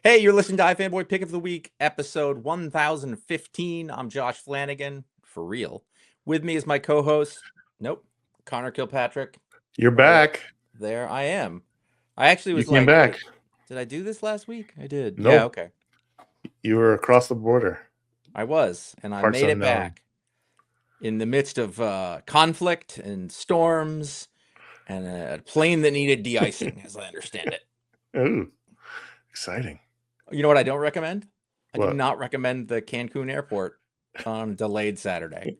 Hey, you're listening to iFanboy Pick of the Week, episode 1015. I'm Josh Flanagan, for real. With me is my co-host, Conor Kilpatrick. You're Right back. there I am. I actually You was came like, back. wait, did I do this last week? I did. Yeah, Nope. okay. You were across the border. I was, and I Parts made it unknown. back in the midst of conflict and storms and a plane that needed de-icing, as I understand it. Ooh, exciting. You know what I don't recommend? I do What? not recommend the Cancun airport on delayed Saturday.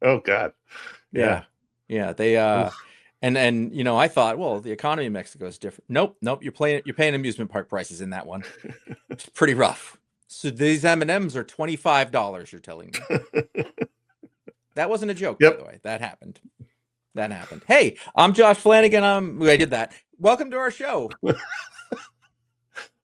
Oh God. Yeah. Yeah. They Oof. and I thought, well, the economy in Mexico is different. Nope. You're paying amusement park prices in that one. It's pretty rough. So these M&Ms are $25, you're telling me. That wasn't a joke, by Yep. the way. That happened. Hey, I'm Josh Flanagan. I did that. Welcome to our show.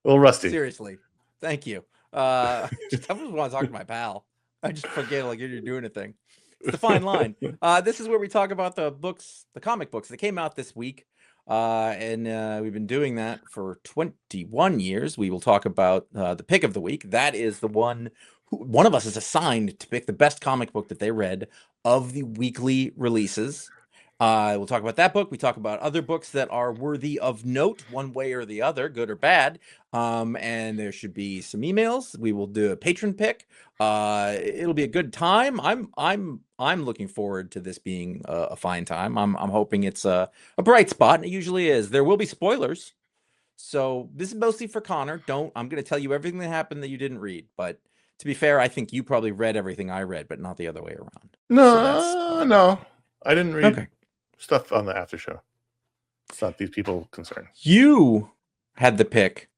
A little rusty. Seriously. Thank you. I just want to talk to my pal. I just forget like you're doing a thing. It's the fine line. This is where we talk about the comic books that came out this week. And we've been doing that for 21 years. We will talk about the pick of the week. That is the one of us is assigned to pick the best comic book that they read of the weekly releases. We'll talk about that book. We talk about other books that are worthy of note, one way or the other, good or bad. And there should be some emails. We will do a patron pick. It'll be a good time. I'm looking forward to this being a fine time. I'm hoping it's a bright spot, and it usually is. There will be spoilers, so this is mostly for Connor. I'm going to tell you everything that happened that you didn't read, but to be fair, I think you probably read everything I read, but not the other way around. No, So that's fine. no. I didn't read Okay. stuff on the after show. It's not these people concerned. You had the pick.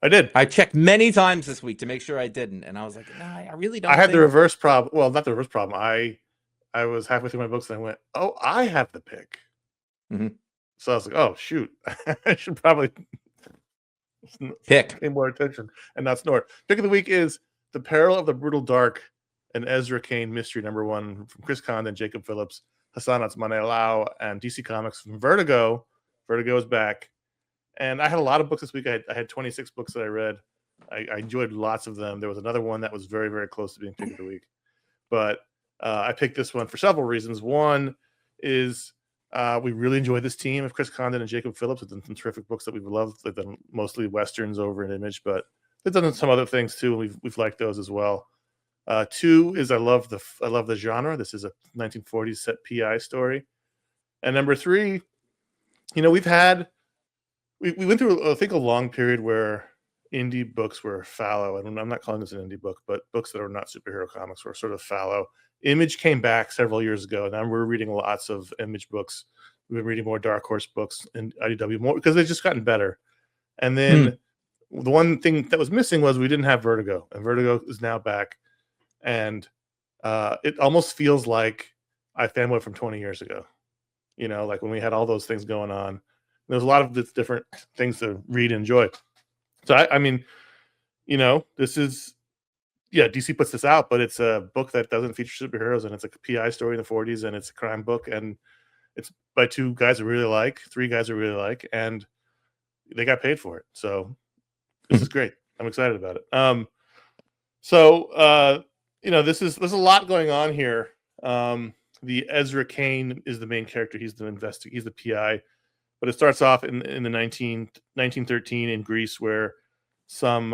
I did. I checked many times this week to make sure I didn't, and I was like, no, I really don't. I had the reverse problem. Well, not the reverse problem. I was halfway through my books and I went, "Oh, I have the pick." Mm-hmm. So I was like, "Oh shoot, I should probably pick pay more attention and not snort." Pick of the week is The Peril of the Brutal Dark, an Ezra Cain mystery #1 from Chris Condon, Jacob Phillips, Hassan Otsmane-Alao, and DC Comics from Vertigo. Vertigo is back. And I had a lot of books this week. I had 26 books that I read. I enjoyed lots of them. There was another one that was very, very close to being pick of the week. But I picked this one for several reasons. One is we really enjoy this team of Chris Condon and Jacob Phillips. They've done some terrific books that we've loved. They've done mostly Westerns over in Image, but they've done some other things too, and we've liked those as well. Two is I love the genre. This is a 1940s set PI story. And number three, we went through, I think, a long period where indie books were fallow. And I'm not calling this an indie book, but books that are not superhero comics were sort of fallow. Image came back several years ago. Now we're reading lots of Image books. We've been reading more Dark Horse books and IDW more because they've just gotten better. And then the one thing that was missing was we didn't have Vertigo, and Vertigo is now back. And it almost feels like iFanboy from 20 years ago. Like when we had all those things going on. There's a lot of different things to read and enjoy. So I mean, this is, DC puts this out, but it's a book that doesn't feature superheroes, and it's a PI story in the 40s, and it's a crime book, and it's by three guys I really like, and they got paid for it. So this is great. I'm excited about it. There's a lot going on here. The Ezra Cain is the main character. He's the PI. But it starts off in the 1913 in Greece, where some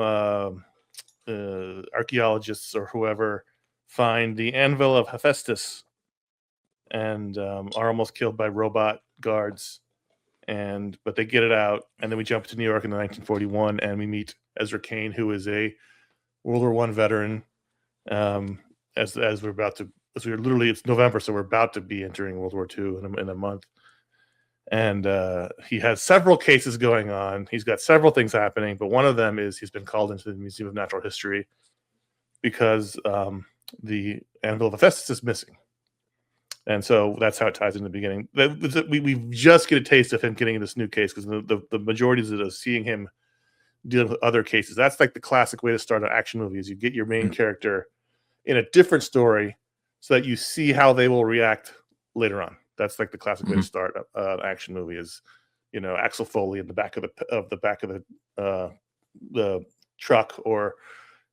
archaeologists or whoever find the anvil of Hephaestus and are almost killed by robot guards. But they get it out, and then we jump to New York in 1941, and we meet Ezra Cain, who is a World War I veteran. It's November, so we're about to be entering World War II in a month. And he has several cases going on. He's got several things happening, but one of them is he's been called into the Museum of Natural History because the anvil of Hephaestus is missing. And so that's how it ties in the beginning. We just get a taste of him getting this new case because the majority is seeing him dealing with other cases. That's like the classic way to start an action movie is you get your main character in a different story so that you see how they will react later on. That's like the classic way to start an action movie is, Axel Foley in the back of the the truck, or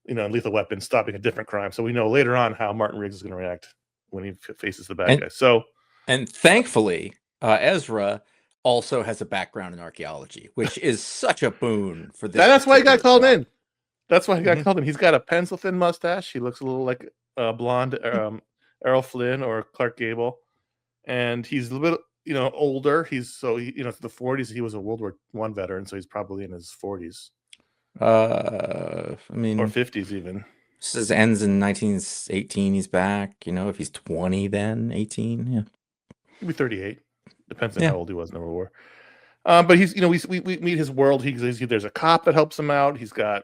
Lethal Weapon stopping a different crime. So we know later on how Martin Riggs is going to react when he faces the bad guy. So, and thankfully, Ezra also has a background in archaeology, which is such a boon for this. That's why he got called in. That's why he got Mhm. called in. He's got a pencil thin mustache. He looks a little like blonde Errol Flynn or Clark Gable, and he's a little bit older. He's the 40s. He was a World War I veteran, so he's probably in his 40s. I mean, or 50s even. This ends in 1918. He's back. If he's 20, then 18. Yeah, He'll be 38. Depends on how old he was in the World War. But he's we meet his world. There's a cop that helps him out. He's got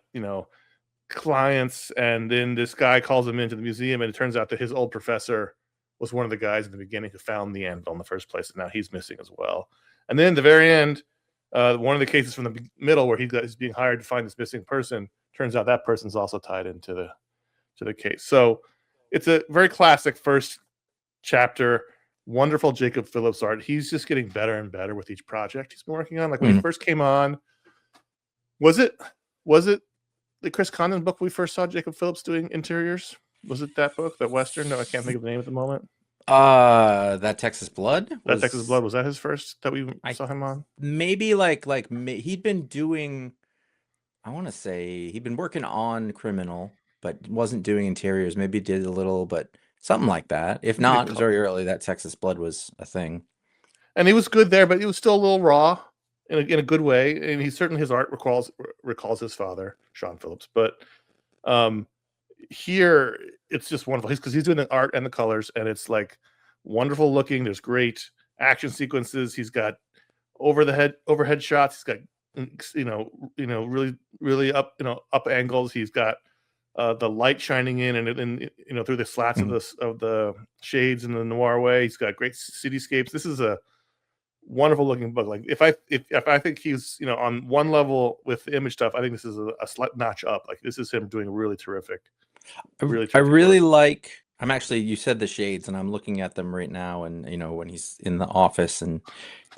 clients, and then this guy calls him into the museum, and it turns out that his old professor was one of the guys in the beginning who found the anvil in the first place, and now he's missing as well. And then at the very end, one of the cases from the middle where he's being hired to find this missing person, turns out that person's also tied into the case. So it's a very classic first chapter. Wonderful Jacob Phillips art. He's just getting better and better with each project he's been working on. Like when he first came on, was it the Chris Condon book we first saw Jacob Phillips doing interiors? Was it that book, that Western? No, I can't think of the name at the moment. That Texas Blood. That Texas Blood, was that his first that we saw him on? Maybe he'd been doing. I want to say he'd been working on Criminal, but wasn't doing interiors. Maybe did a little, but something like that. If not, it was very early that Texas Blood was a thing. And he was good there, but he was still a little raw in a good way. And his art recalls his father, Sean Phillips. But here it's just wonderful. Because he's doing the art and the colors, and it's like wonderful looking. There's great action sequences. He's got overhead shots. He's got really up angles. He's got the light shining in and through the slats of the shades in the noir way. He's got great cityscapes. This is a wonderful looking book. Like if I think he's on one level with the image stuff, I think this is a slight notch up. Like this is him doing really terrific. I really like. I'm actually. You said the shades, and I'm looking at them right now. And when he's in the office and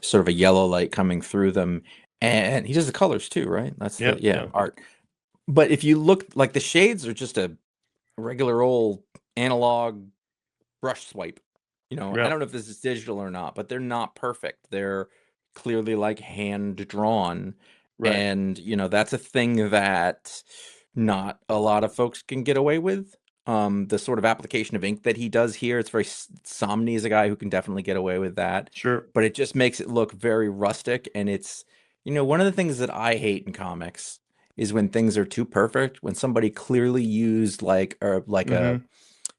sort of a yellow light coming through them, and he does the colors too, right? That's art. But if you look, like the shades are just a regular old analog brush swipe. I don't know if this is digital or not, but they're not perfect. They're clearly like hand drawn, and that's a thing that not a lot of folks can get away with. The sort of application of ink that he does here, it's very Somni is a guy who can definitely get away with that. Sure, but it just makes it look very rustic, and it's one of the things that I hate in comics is when things are too perfect. When somebody clearly used a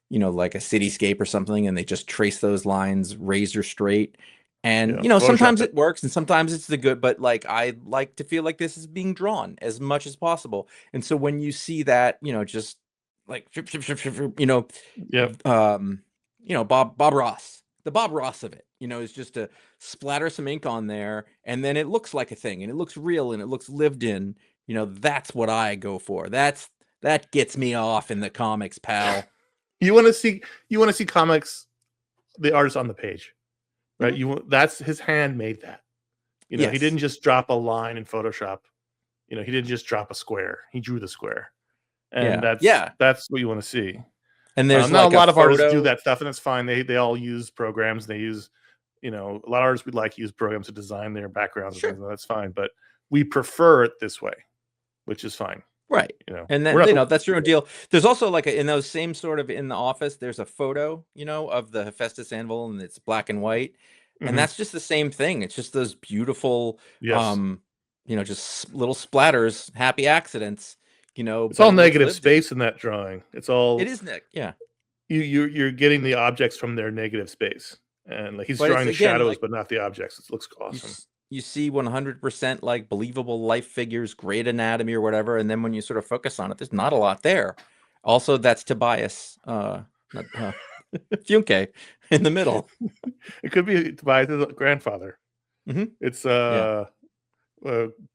cityscape or something, and they just trace those lines razor straight. And sometimes it works, and sometimes it's the good. But I like to feel like this is being drawn as much as possible. And so when you see that, just like Bob Ross, the Bob Ross of it, is just to splatter some ink on there, and then it looks like a thing, and it looks real, and it looks lived in. That's what I go for. That gets me off in the comics, pal. You want to see comics, the artist on the page, right? That's his hand made that. He didn't just drop a line in Photoshop. He didn't just drop a square. He drew the square, and that's what you want to see. And there's not a lot of artists do that stuff, and it's fine. They all use programs. They use, a lot of artists would use programs to design their backgrounds. Sure. And that's fine, but we prefer it this way, which is fine. Right. And then, that's your own deal. There's also in those same sort of in the office, there's a photo, of the Hephaestus anvil, and it's black and white. And that's just the same thing. It's just those beautiful, just little splatters, happy accidents, It's all negative space in that drawing. It is Nick. Yeah. You're getting the objects from their negative space. And he's drawing the shadows, but not the objects. It looks awesome. You see 100% believable life figures, great anatomy or whatever, and then when you sort of focus on it, there's not a lot there. Also, that's Tobias, Funke in the middle. It could be Tobias' grandfather. It's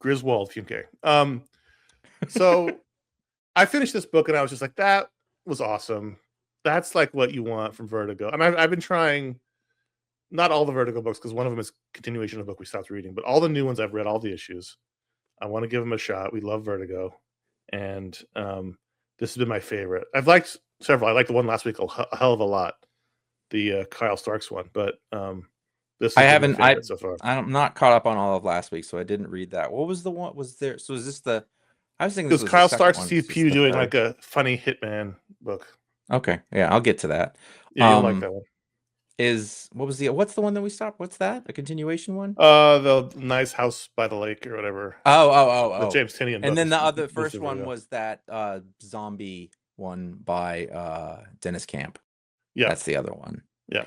Griswold Funke. So I finished this book, and I was just like, that was awesome. That's what you want from Vertigo. And I've been trying. Not all the Vertigo books, because one of them is continuation of a book we stopped reading, but all the new ones I've read, all the issues. I want to give them a shot. We love Vertigo. and this has been my favorite. I've liked several. I liked the one last week a hell of a lot, the Kyle Starks one, but this has been my favorite so far. I'm not caught up on all of last week, so I didn't read that. What was the one? Was there? So is this the? I was thinking this was Kyle the Starks one. CPU doing like a funny hitman book. Okay, yeah, I'll get to that. Yeah, you'll like that one. What's the one that we stopped? What's that? A continuation one? The Nice House by the Lake or whatever. Oh. The James Tynion book. And then the first one was that zombie one by Dennis Camp. Yeah, that's the other one. Yeah.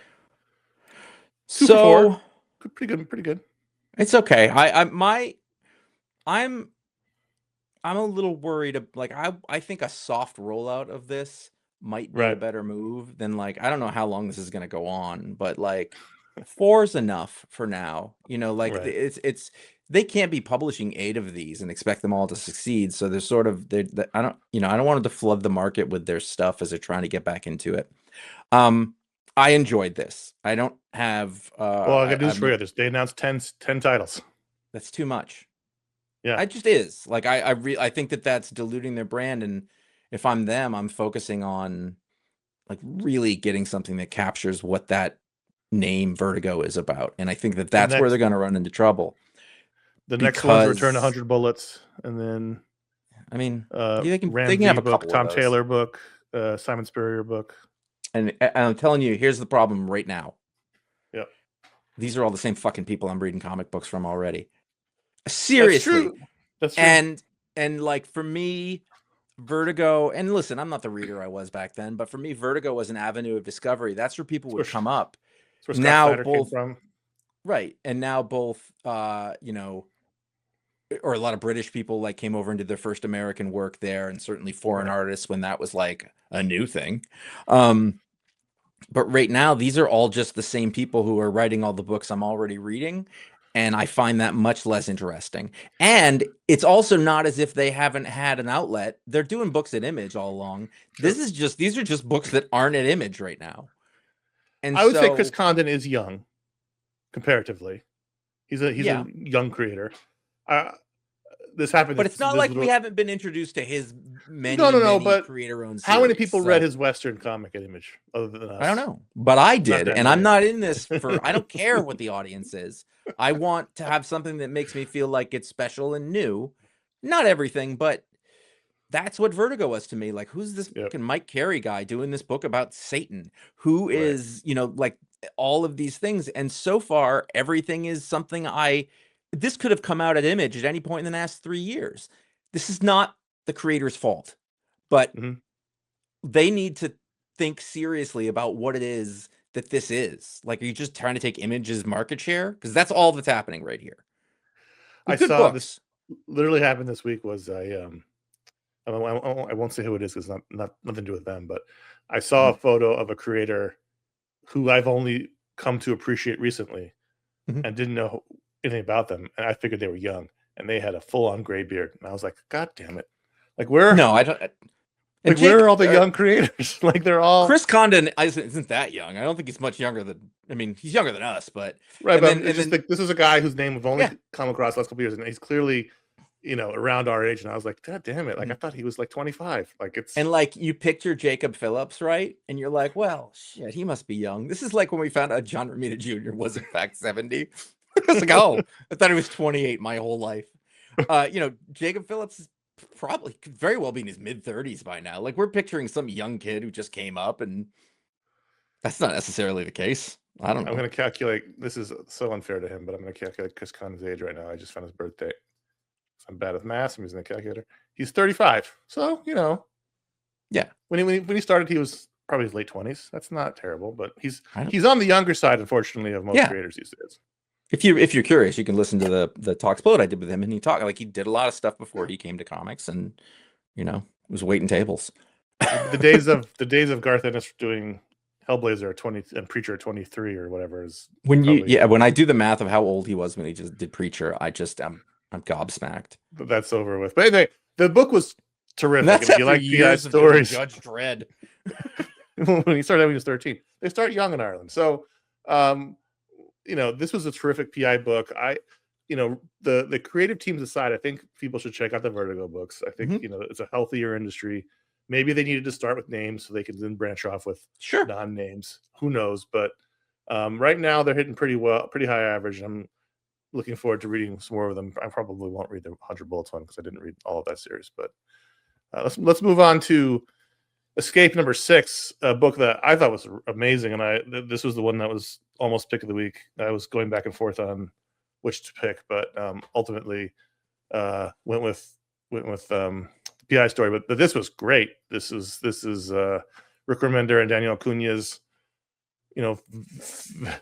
So pretty good. It's okay. I'm a little worried. Like I think a soft rollout of this might be a better move than like, I don't know how long this is going to go on, but like 4 is enough for now. You know, like it's they can't be publishing 8 of these and expect them all to succeed. So there's sort of I don't want them to flood the market with their stuff as they're trying to get back into it. I enjoyed this. I don't have well, I got news for you. They announced 10 titles. That's too much. Yeah, it just is. Like I think that's diluting their brand, and if I'm them, I'm focusing on like really getting something that captures what that name Vertigo is about. And I think that's where they're going to run into trouble. The next one's Return to 100 Bullets, and then I mean, they can have a book, Tom Taylor book, Simon Spurrier book. And I'm telling you, here's the problem right now. Yeah, these are all the same fucking people I'm reading comic books from already. Seriously. That's true. And like for me, Vertigo, and listen, I'm not the reader I was back then, but for me, Vertigo was an avenue of discovery. That's where people would come up. That's where Scott Snyder came from. Right. And now both you know, or a lot of British people like came over and did their first American work there, and certainly foreign artists when that was like a new thing. But right now, these are all just the same people who are writing all the books I'm already reading. And I find that much less interesting. And it's also not as if they haven't had an outlet. They're doing books at Image all along. Sure. These are just books that aren't at Image right now. And I would say Chris Condon is young, comparatively. He's a young creator. This happened, but it's not like we haven't been introduced to his many creator-owned series. How many people read his Western comic at Image other than us? I don't know, but I did, and I'm not in this for. I don't care what the audience is. I want to have something that makes me feel like it's special and new. Not everything, but that's what Vertigo was to me. Like, who's this fucking Mike Carey guy doing this book about Satan? Who is, you know, like all of these things? And so far, everything is something this could have come out at Image at any point in the last 3 years. This is not the creator's fault, but they need to think seriously about what it is that this is. Like, are you just trying to take Image's market share? Because that's all that's happening right here. I saw this literally happened this week. Was I won't say who it is because not nothing to do with them, but I saw a photo of a creator who I've only come to appreciate recently and didn't know anything about them, and I figured they were young, and they had a full-on gray beard, and I was like, God damn it! Like, where? No, I don't. Like, where are all the young creators? Like, they're all. Chris Condon isn't that young. I don't think he's much younger than. I mean, he's younger than us, but right. But this is a guy whose name we've only come across the last couple of years, and he's clearly, you know, around our age. And I was like, God damn it! Like, I thought he was like 25. Like, it's and like you picture Jacob Phillips, right? And you're like, well, shit, he must be young. This is like when we found out John Romita Jr. was in fact 70. I was like, oh, I thought he was 28 my whole life. You know, Jacob Phillips is probably could very well be in his mid-30s by now. Like, we're picturing some young kid who just came up, and that's not necessarily the case. I don't know. I'm going to calculate. This is so unfair to him, but I'm going to calculate Chris Condon's age right now. I just found his birthday. I'm bad with math. I'm using the calculator. He's 35. So, you know. Yeah. When he started, he was probably his late 20s. That's not terrible, but he's on the younger side, unfortunately, of most creators these days. If you're curious, you can listen to the Talksploit I did with him, and he did a lot of stuff before he came to comics, and you know, was waiting tables. the days of Garth Ennis doing Hellblazer 20 and Preacher 23 or whatever is when I do the math of how old he was when he just did Preacher, I'm gobsmacked. But that's over with. But anyway, the book was terrific. That's if you like PI stories, Judge Dredd. When he started when he was 13, they start young in Ireland, so. You know, this was a terrific PI book. the creative teams aside, I think people should check out the Vertigo books. I think Mhm. it's a healthier industry. Maybe they needed to start with names so they can then branch off with Sure. non-names. Who knows? But right now they're hitting pretty high average. I'm looking forward to reading some more of them. I probably won't read the 100 Bullets one because I didn't read all of that series. But let's move on to Escape number 6, a book that I thought was amazing, and this was the one that was almost pick of the week. I was going back and forth on which to pick, but ultimately went with the PI story. But this was great. This is Rick Remender and Daniel Acuña's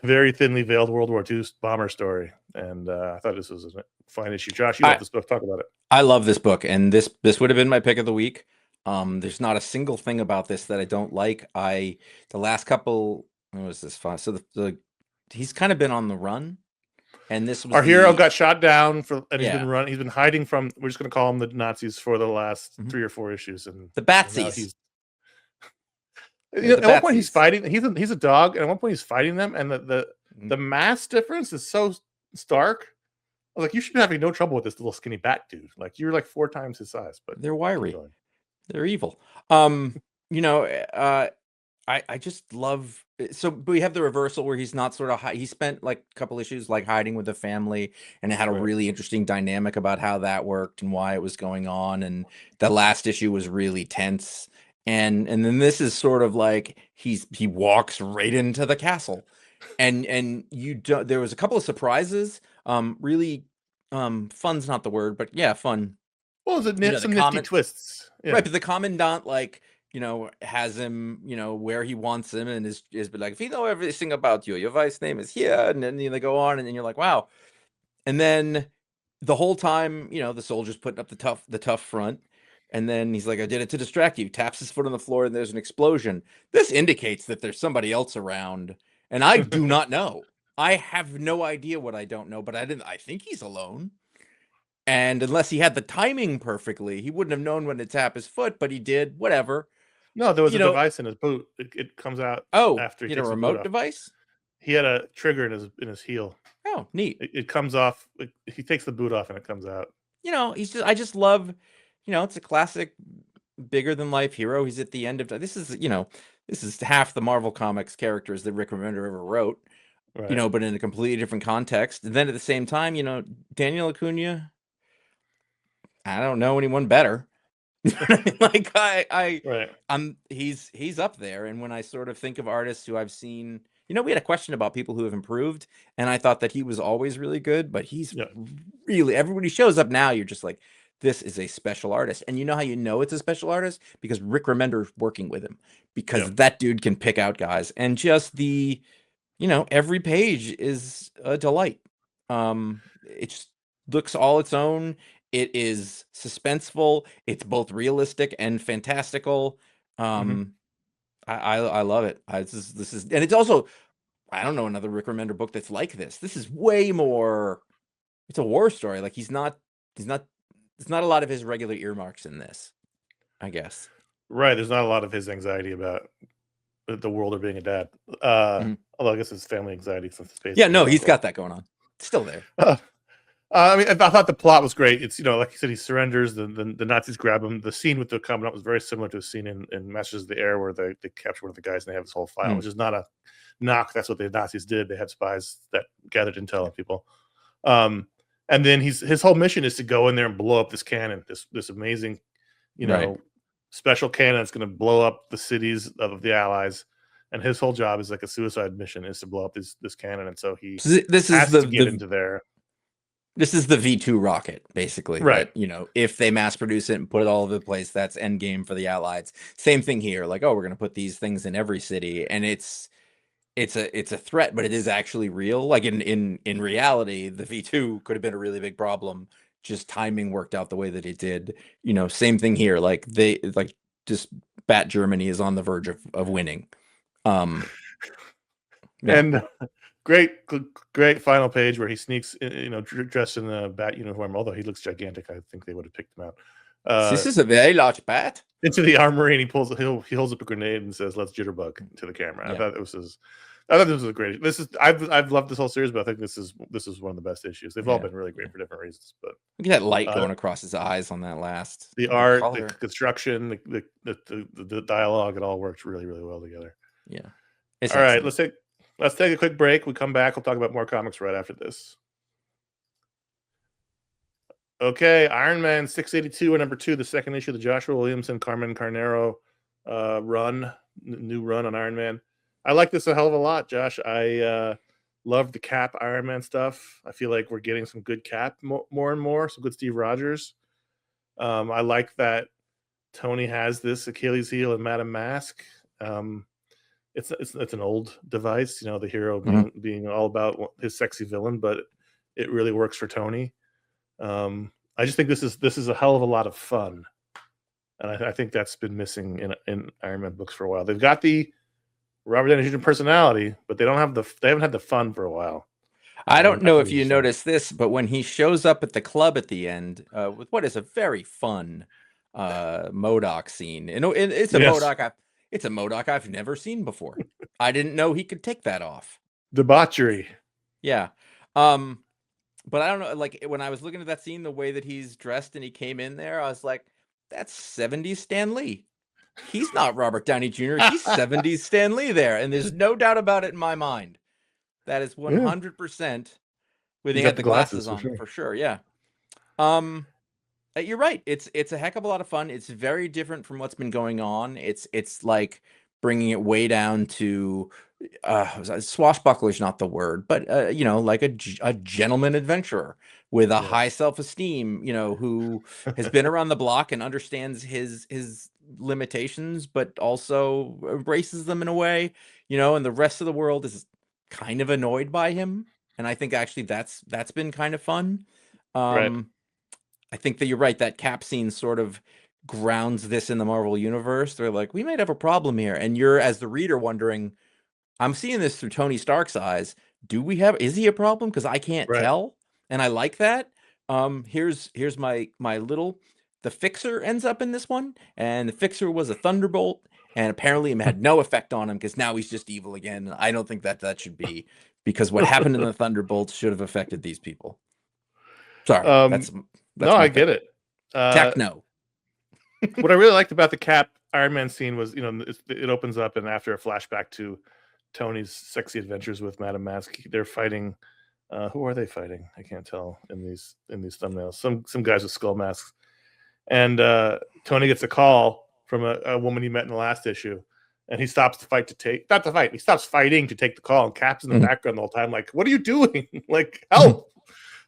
very thinly veiled World War II bomber story, and I thought this was a fine issue. Josh, you love this book. Talk about it. I love this book, and this would have been my pick of the week. There's not a single thing about this that I don't like. The last couple, what was this fun? So he's kind of been on the run, and this was our hero got shot down he's been running. He's been hiding from. We're just going to call him the Nazis for the last 3 or 4 issues, and the Batsies. At one point he's fighting. He's a dog, and at one point he's fighting them, and the mass difference is so stark. I was like, you should be having no trouble with this little skinny bat dude. Like you're like 4 times his size, but they're wiry. They're evil. I just love. So we have the reversal where he's not sort of. He spent like a couple issues like hiding with the family, and it had a really interesting dynamic about how that worked and why it was going on. And the last issue was really tense. And then this is sort of like he walks right into the castle, and you don't. There was a couple of surprises. Really, fun's not the word, but yeah, fun. Well, some nifty twists, right? But the commandant has him, where he wants him, and is like, if you know everything about you, your wife's name is here, and then they go on, and then you're like, wow. And then the whole time, the soldier's putting up the tough front. And then he's like, I did it to distract you. Taps his foot on the floor, and there's an explosion. This indicates that there's somebody else around, and I do not know. I have no idea what I don't know, but I think he's alone. And unless he had the timing perfectly, he wouldn't have known when to tap his foot, but he did. Whatever. No, there was a device in his boot. It comes out after he had a remote device? He had a trigger in his heel. Oh, neat. It comes off. He takes the boot off, and it comes out. I just love... it's a classic bigger than life hero. He's at the end of this is half the Marvel Comics characters that Rick Remender ever wrote, right. But in a completely different context. And then at the same time, Daniel Acuña, I don't know anyone better. Like right. He's up there. And when I sort of think of artists who I've seen, we had a question about people who have improved, and I thought that he was always really good, but he's really, everybody shows up now, you're just like, this is a special artist. And you know how you know it's a special artist? Because Rick Remender's working with him. Because that dude can pick out guys. And just every page is a delight. It just looks all its own. It is suspenseful. It's both realistic and fantastical. I love it. This is, and it's also, I don't know another Rick Remender book that's like this. This is way more, it's a war story. Like he's not there's not a lot of his regular earmarks in this, I guess. Right. There's not a lot of his anxiety about the world or being a dad. Although I guess it's family anxiety since the space. Yeah, no, he's got that going on. It's still there. I mean, I thought the plot was great. It's, like you said, he surrenders. The Nazis grab him. The scene with the commandant was very similar to a scene in Masters of the Air where they capture one of the guys and they have this whole file, which is not a knock. That's what the Nazis did. They had spies that gathered intel on people. And then his whole mission is to go in there and blow up this cannon, this amazing, special cannon that's going to blow up the cities of the Allies. And his whole job is like a suicide mission, is to blow up this cannon. And so he has to get into there. This is the V2 rocket, basically. Right. That, if they mass produce it and put it all over the place, that's end game for the Allies. Same thing here. Like, we're going to put these things in every city, and it's a threat, but it is actually real. Like in reality, the V2 could have been a really big problem. Just timing worked out the way that it did. Same thing here. Like just Bat Germany is on the verge of winning. And great final page where he sneaks, dressed in a bat uniform. Although he looks gigantic, I think they would have picked him out. This is a very large bat. Into the armory, and he holds up a grenade and says, "Let's jitterbug" to the camera. I thought it was I thought this was great. I've loved this whole series, but I think this is one of the best issues. They've all been really great for different reasons. But look at that light going across his eyes on that last. The art, the construction, the dialogue, it all worked really, really well together. Yeah. All right, let's take a quick break. We come back. We'll talk about more comics right after this. Okay, Iron Man 682 and number 2, the second issue of the Joshua Williamson, Carmen Carnero new run on Iron Man. I like this a hell of a lot, Josh. I love the Cap Iron Man stuff. I feel like we're getting some good Cap more and more, some good Steve Rogers. I like that Tony has this Achilles heel and Madame Mask. It's an old device, the hero being all about his sexy villain, but it really works for Tony. I just think this is a hell of a lot of fun, and I think that's been missing in Iron Man books for a while. They've got the Robert Downey Jr. personality, but they haven't had the fun for a while. I don't know if you noticed this, but when he shows up at the club at the end with what is a very fun MODOK scene, it's a MODOK. It's a MODOK I've never seen before. I didn't know he could take that off. Debauchery. Yeah. But I don't know, like when I was looking at that scene, the way that he's dressed and he came in there, I was like, that's 70s Stan Lee. He's not Robert Downey Jr. He's 70s Stan Lee there. And there's no doubt about it in my mind. That is 100% when he had the glasses on for sure. Yeah. You're right. It's a heck of a lot of fun. It's very different from what's been going on. It's like bringing it way down to swashbuckler is not the word, but like a gentleman adventurer with a high self-esteem, who has been around the block and understands his limitations, but also embraces them in a way, and the rest of the world is kind of annoyed by him. And I think actually that's been kind of fun. Right. I think that you're right. That Cap scene sort of grounds this in the Marvel universe. They're like, we might have a problem here. And you're, as the reader, wondering, I'm seeing this through Tony Stark's eyes. Is he a problem? Because I can't tell. And I like that. Here's my little, the Fixer ends up in this one. And the Fixer was a Thunderbolt. And apparently it had no effect on him because now he's just evil again. I don't think that should be, because what happened in the Thunderbolts should have affected these people. Sorry. That's I get it. Techno. What I really liked about the Cap Iron Man scene was, it opens up and after a flashback to Tony's sexy adventures with Madame Mask, they're fighting. Who are they fighting? I can't tell in these thumbnails. Some guys with skull masks, and Tony gets a call from a woman he met in the last issue, and he stops the fight He stops fighting to take the call, and Cap's in the background the whole time, like, "What are you doing? Like, help!"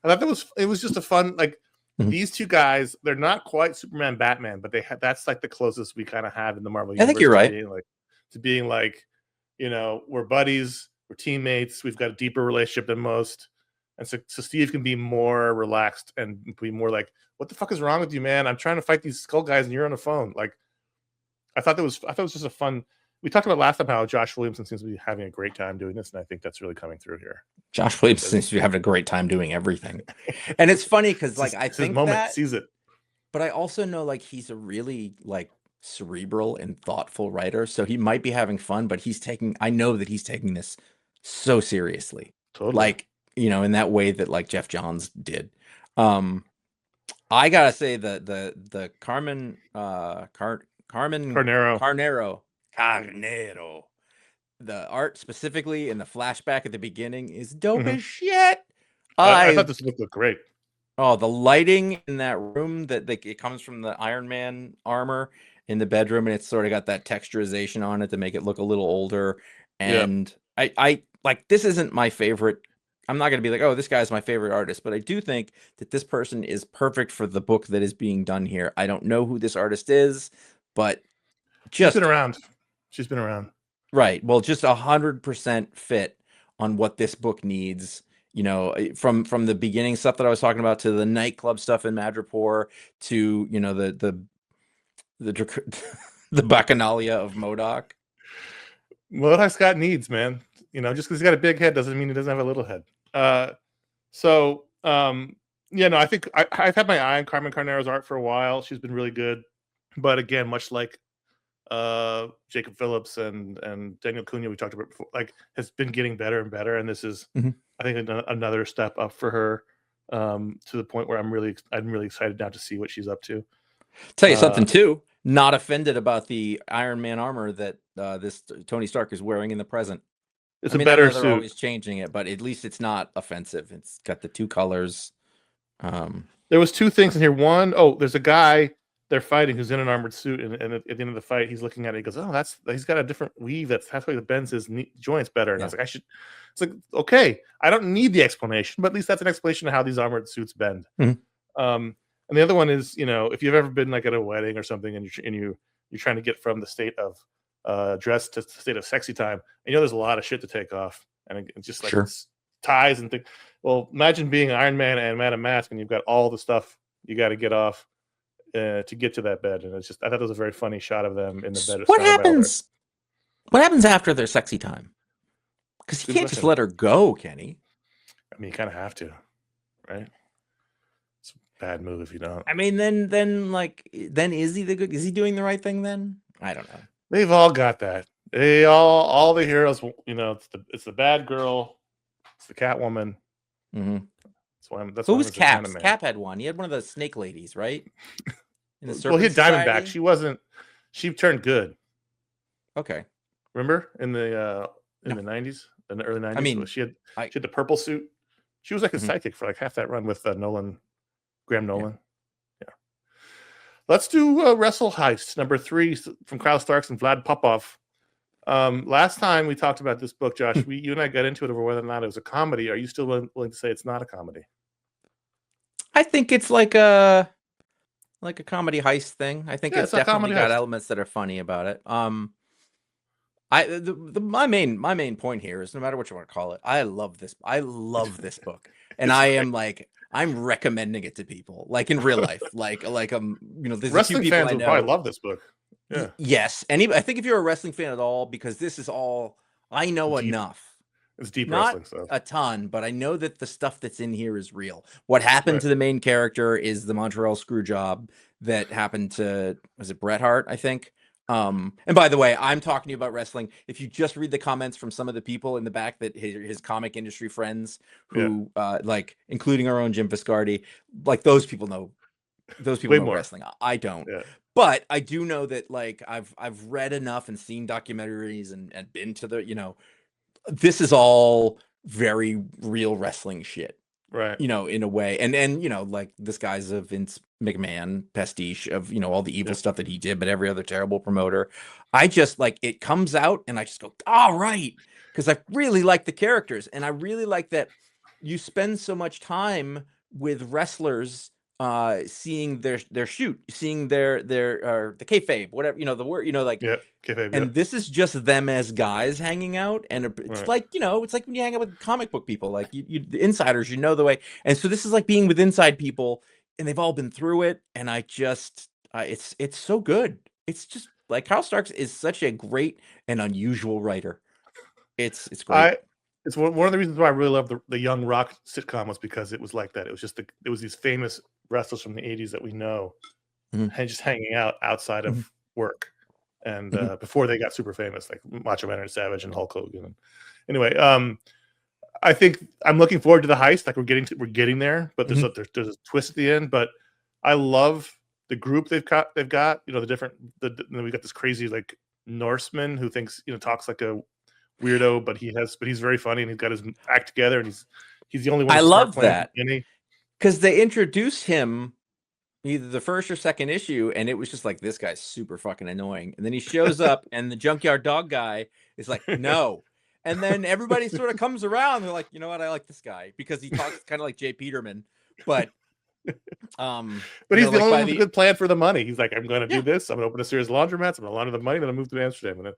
I thought it was just a fun, like, these two guys. They're not quite Superman, Batman, but that's like the closest we kind of have in the Marvel universe. I think you're right. To being like, we're buddies, we're teammates, we've got a deeper relationship than most. And so Steve can be more relaxed and be more like, what the fuck is wrong with you, man? I'm trying to fight these skull guys and you're on the phone. Like, I thought it was just a fun. We talked about last time how Josh Williamson seems to be having a great time doing this, and I think that's really coming through here. Josh Williamson seems to be having a great time doing everything. And it's funny because I think moment sees it. But I also know he's a really cerebral and thoughtful writer, so he might be having fun, but I know that he's taking this so seriously. Totally. In that way that Jeff Johns did. I gotta say the Carmen Carnero, the art specifically in the flashback at the beginning is dope as shit. I thought this looked great. Oh, the lighting in that room it comes from the Iron Man armor in the bedroom, and it's sort of got that texturization on it to make it look a little older. And I this isn't my favorite. I'm not going to be like, oh, this guy's my favorite artist, but I do think that this person is perfect for the book that is being done here. I don't know who this artist is, but she's been around. Right. Well, just 100% fit on what this book needs. From the beginning stuff that I was talking about to the nightclub stuff in Madripoor to the bacchanalia of MODOK. MODOK's got needs, man. Just because he's got a big head doesn't mean he doesn't have a little head. I think I've had my eye on Carmen Carnero's art for a while. She's been really good, but again, much like Jacob Phillips and Daniel Cunha we talked about before, like has been getting better and better, and this is I think another step up for her, to the point where I'm really excited now to see what she's up to. Tell you something too. Not offended about the Iron Man armor that this Tony Stark is wearing in the present. It's a better they're suit. always changing it, but at least it's not offensive. It's got the 2 colors. There was 2 things in here. One, there's a guy they're fighting who's in an armored suit, and at the end of the fight, he's looking at it. He goes, "Oh, he's got a different weave. That's why it bends his joints better." And I was like, It's like, okay, I don't need the explanation, but at least that's an explanation of how these armored suits bend. And the other one is, if you've ever been like at a wedding or something, and you're trying to get from the state of dress to the state of sexy time, and there's a lot of shit to take off, and it's just like it's ties and things. Well, imagine being Iron Man and Madame Mask, and you've got all the stuff you got to get off to get to that bed, and I thought it was a very funny shot of them in the bed. What happens? What happens after their sexy time? Because you can't just let her go, Kenny. I mean, you kind of have to, right? It's a bad move if you don't. I mean, then is he is he doing the right thing then? I don't know. They've all got that. They all the heroes, it's the bad girl, it's the Catwoman. That's who was Cap? Cap had one. He had one of the snake ladies, right? In the he had Diamondback. She turned good. Okay. Remember in the 90s, in the early 90s? I mean, she had the purple suit. She was like a sidekick for like half that run with Graham Nolan. Yeah. Let's do Wrestle Heist, number 3 from Kyle Starks and Vlad Popov. Last time we talked about this book, Josh, you and I got into it over whether or not it was a comedy. Are you still willing to say it's not a comedy? I think it's like a comedy heist thing. I think it's definitely got elements that are funny about it. My main point here is, no matter what you want to call it, I love this book, and I'm recommending it to people, like in real life, like there's wrestling fans would probably love this book. Yeah. Yes. I think if you're a wrestling fan at all, because this is all I know enough. It's deep Not wrestling stuff. A ton, but I know that the stuff that's in here is real. What happened to the main character is the Montreal screw job that happened to, was it Bret Hart, I think? And by the way, I'm talking to you about wrestling. If you just read the comments from some of the people in the back, that his comic industry friends who like, including our own Jim Viscardi, like those people know wrestling. I don't. Yeah. But I do know that, like, I've read enough and seen documentaries and been to the, this is all very real wrestling shit. Right. In a way. And like, this guy's a Vince McMahon pastiche of, all the evil stuff that he did, but every other terrible promoter. I just like, it comes out and I just go, all right. Because I really like the characters, and I really like that you spend so much time with wrestlers seeing their shoot, seeing their the kayfabe, whatever, the word, kayfabe, and this is just them as guys hanging out, and it's like, it's like when you hang out with comic book people, like the insiders, the way, and so this is like being with inside people, and they've all been through it, and I just it's so good. It's just like, Kyle Starks is such a great and unusual writer. It's great. It's one of the reasons why I really love the Young Rock sitcom, was because it was like that. It was just it was these famous wrestlers from the 80s that we know, and just hanging out outside of work, and before they got super famous, like Macho Man and Savage and Hulk Hogan. Anyway, I think I'm looking forward to the heist. Like, we're getting there, but there's a twist at the end. But I love the group they've got. We got this crazy like Norseman who thinks talks like a weirdo, but he's very funny, and he's got his act together, and he's the only one. I love that, because they introduced him either the first or second issue, and it was just like, this guy's super fucking annoying, and then he shows up, and the junkyard dog guy is like, no, and then everybody sort of comes around. They're like, you know what, I like this guy because he talks kind of like Jay Peterman, but he's the only one with a good plan for the money. He's like, I'm going to do this. I'm going to open a series of laundromats. I'm going to launder the money. Then I move to Amsterdam,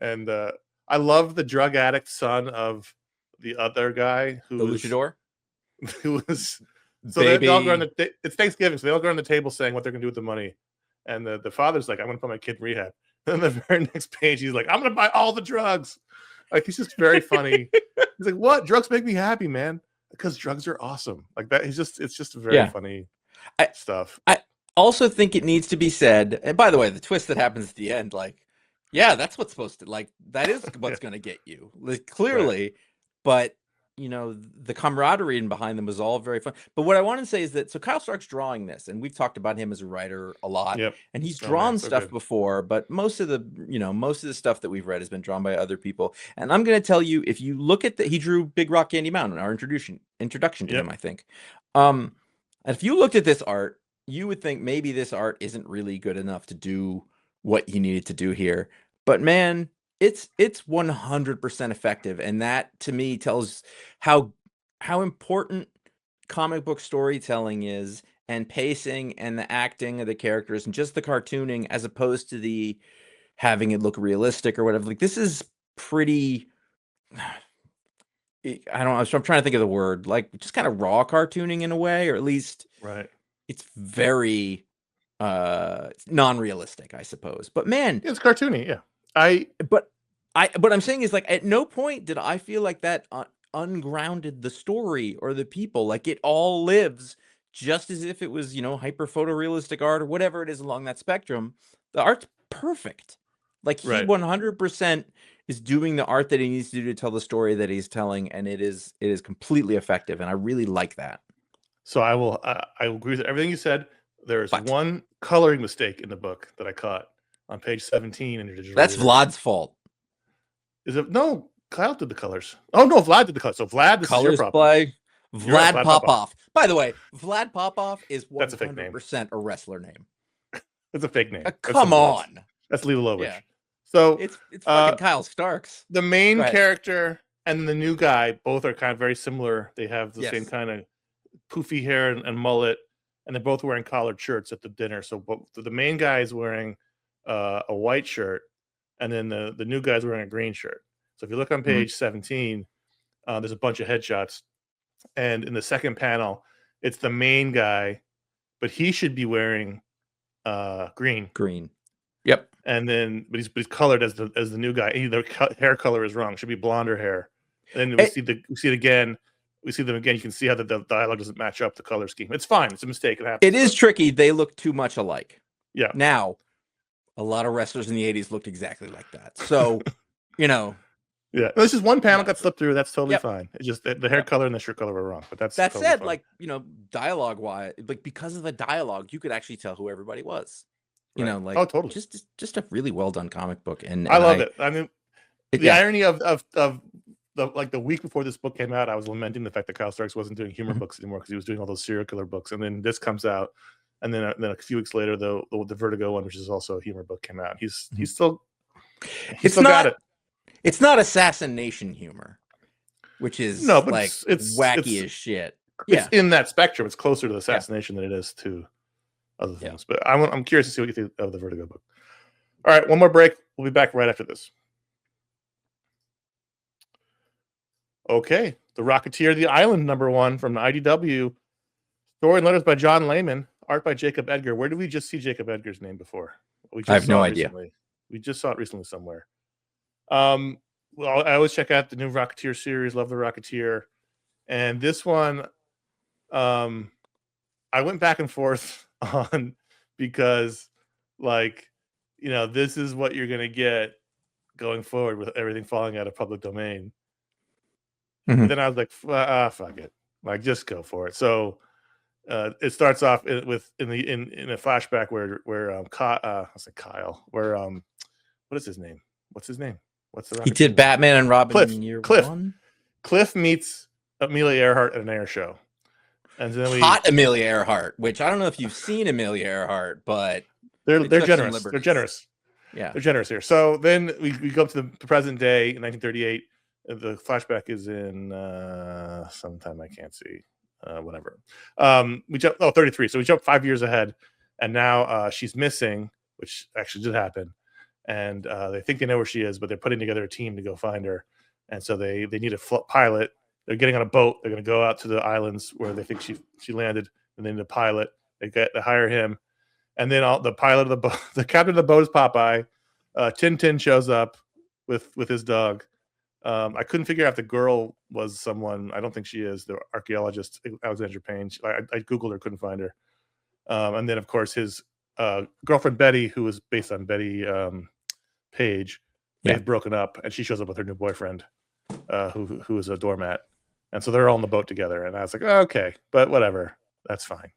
and I love the drug addict son of the other guy the luchador, who was. So they all go on it's Thanksgiving, so they all go on the table saying what they're going to do with the money, and the father's like, I'm going to put my kid in rehab. And then the very next page, he's like, I'm going to buy all the drugs. Like, he's just very funny. He's like, what? Drugs make me happy, man. Because drugs are awesome. Like that. It's just very funny stuff. I also think it needs to be said. And by the way, the twist that happens at the end, like, Yeah, that's what's supposed to like. That is what's going to get you clearly, but the camaraderie in behind them was all very fun. But what I want to say is that Kyle Stark's drawing this, and we've talked about him as a writer a lot, Yep. and he's Oh, man, drawn so stuff good. before, but most of the stuff that we've read has been drawn by other people. And I'm going to tell you, if you look at he drew Big Rock Candy Mountain, our introduction to Yep. him, I think. And if you looked at this art, you would think maybe this art isn't really good enough to do what he needed to do here. But man, it's 100% effective, and that to me tells how important comic book storytelling is, and pacing, and the acting of the characters, and just the cartooning, as opposed to the having it look realistic or whatever. Like, this is pretty. I don't know. So I'm trying to think of the word, like just kind of raw cartooning in a way, or at least Right. it's very non-realistic, I suppose. But man, It's cartoony. Yeah. But what I'm saying is, like, at no point did I feel like that ungrounded the story or the people. Like, it all lives just as if it was, hyper photorealistic art or whatever it is along that spectrum. The art's perfect. Like, he Right. 100% is doing the art that he needs to do to tell the story that he's telling, and it is completely effective, and I really like that. So I will agree with everything you said. There is But one coloring mistake in the book that I caught on page 17 in your digital that's reader. Vlad's fault. Is it? No, Kyle did the colors. Oh no, Vlad did the colors. So Vlad, this is your Colors problem. by Right, Vlad Popov. By the way, Vlad Popov is 100% That's a fake name. a wrestler name. It's a fake name. Come on. That's Leela Lovich. Yeah. So It's fucking Kyle Starks. The main character and the new guy both are kind of very similar. They have the same kind of poofy hair and mullet, and they're both wearing collared shirts at the dinner. So the main guy is wearing a white shirt, and then the new guy's wearing a green shirt. So if you look on page 17, there's a bunch of headshots, and in the second panel, it's the main guy, but he should be wearing green. Green. Yep. And then, but he's colored as the new guy. The hair color is wrong. It should be blonder hair. And then we see it again. We see them again. You can see how the dialogue doesn't match up the color scheme. It's fine. It's a mistake. It happens. It is tricky. They look too much alike. Yeah. Now, a lot of wrestlers in the 80s looked exactly like that. So, Yeah. This is one panel got slipped through. That's totally fine. It's just the hair color and the shirt color were wrong. But that's that totally said, fine. like, dialogue wise, like, because of the dialogue, you could actually tell who everybody was. Like, totally. Just a really well done comic book, and I love it. I mean, the irony of the week before this book came out, I was lamenting the fact that Kyle Starks wasn't doing humor books anymore because he was doing all those serial killer books, and then this comes out, and then a few weeks later, the Vertigo one, which is also a humor book, came out. He's still got it. It's not assassination humor, which is but like it's wacky as shit. It's in that spectrum. It's closer to assassination than it is to other things. But I'm curious to see what you think of the Vertigo book. All right, one more break. We'll be back right after this. Okay, The Rocketeer, The Island, #1 from the IDW. Story and letters by John Layman. Art by Jacob Edgar. Where did we just see Jacob Edgar's name before? I have no idea. We just saw it recently somewhere. Well, I always check out the new Rocketeer series. Love the Rocketeer, and this one, I went back and forth on because, this is what you're gonna get going forward with everything falling out of public domain. But then I was like, fuck it, like just go for it. So it starts off with in a flashback where Kyle, where what is his name? What's his name? What's the he did name? Batman and Robin in year one. Cliff meets Amelia Earhart at an air show, and then Amelia Earhart, which I don't know if you've seen Amelia Earhart, but they're generous. They're generous. Yeah, they're generous here. So then we go up to the present day in 1938. The flashback is in sometime I can't see. Whatever. We jump 33. So we jump 5 years ahead, and now she's missing, which actually did happen. And they think they know where she is, but they're putting together a team to go find her. And so they need a pilot. They're getting on a boat. They're going to go out to the islands where they think she landed, and then the pilot. They hire him, and then the pilot of the boat, the captain of the boat is Popeye. Tintin shows up with his dog. I couldn't figure out if the girl was someone. I don't think she is. The archaeologist, Alexandra Payne. I Googled her, couldn't find her. And then, of course, his girlfriend, Betty, who was based on Betty page. They've broken up, and she shows up with her new boyfriend, who is a doormat, and so they're all on the boat together. And I was like, oh, okay, but whatever, that's fine.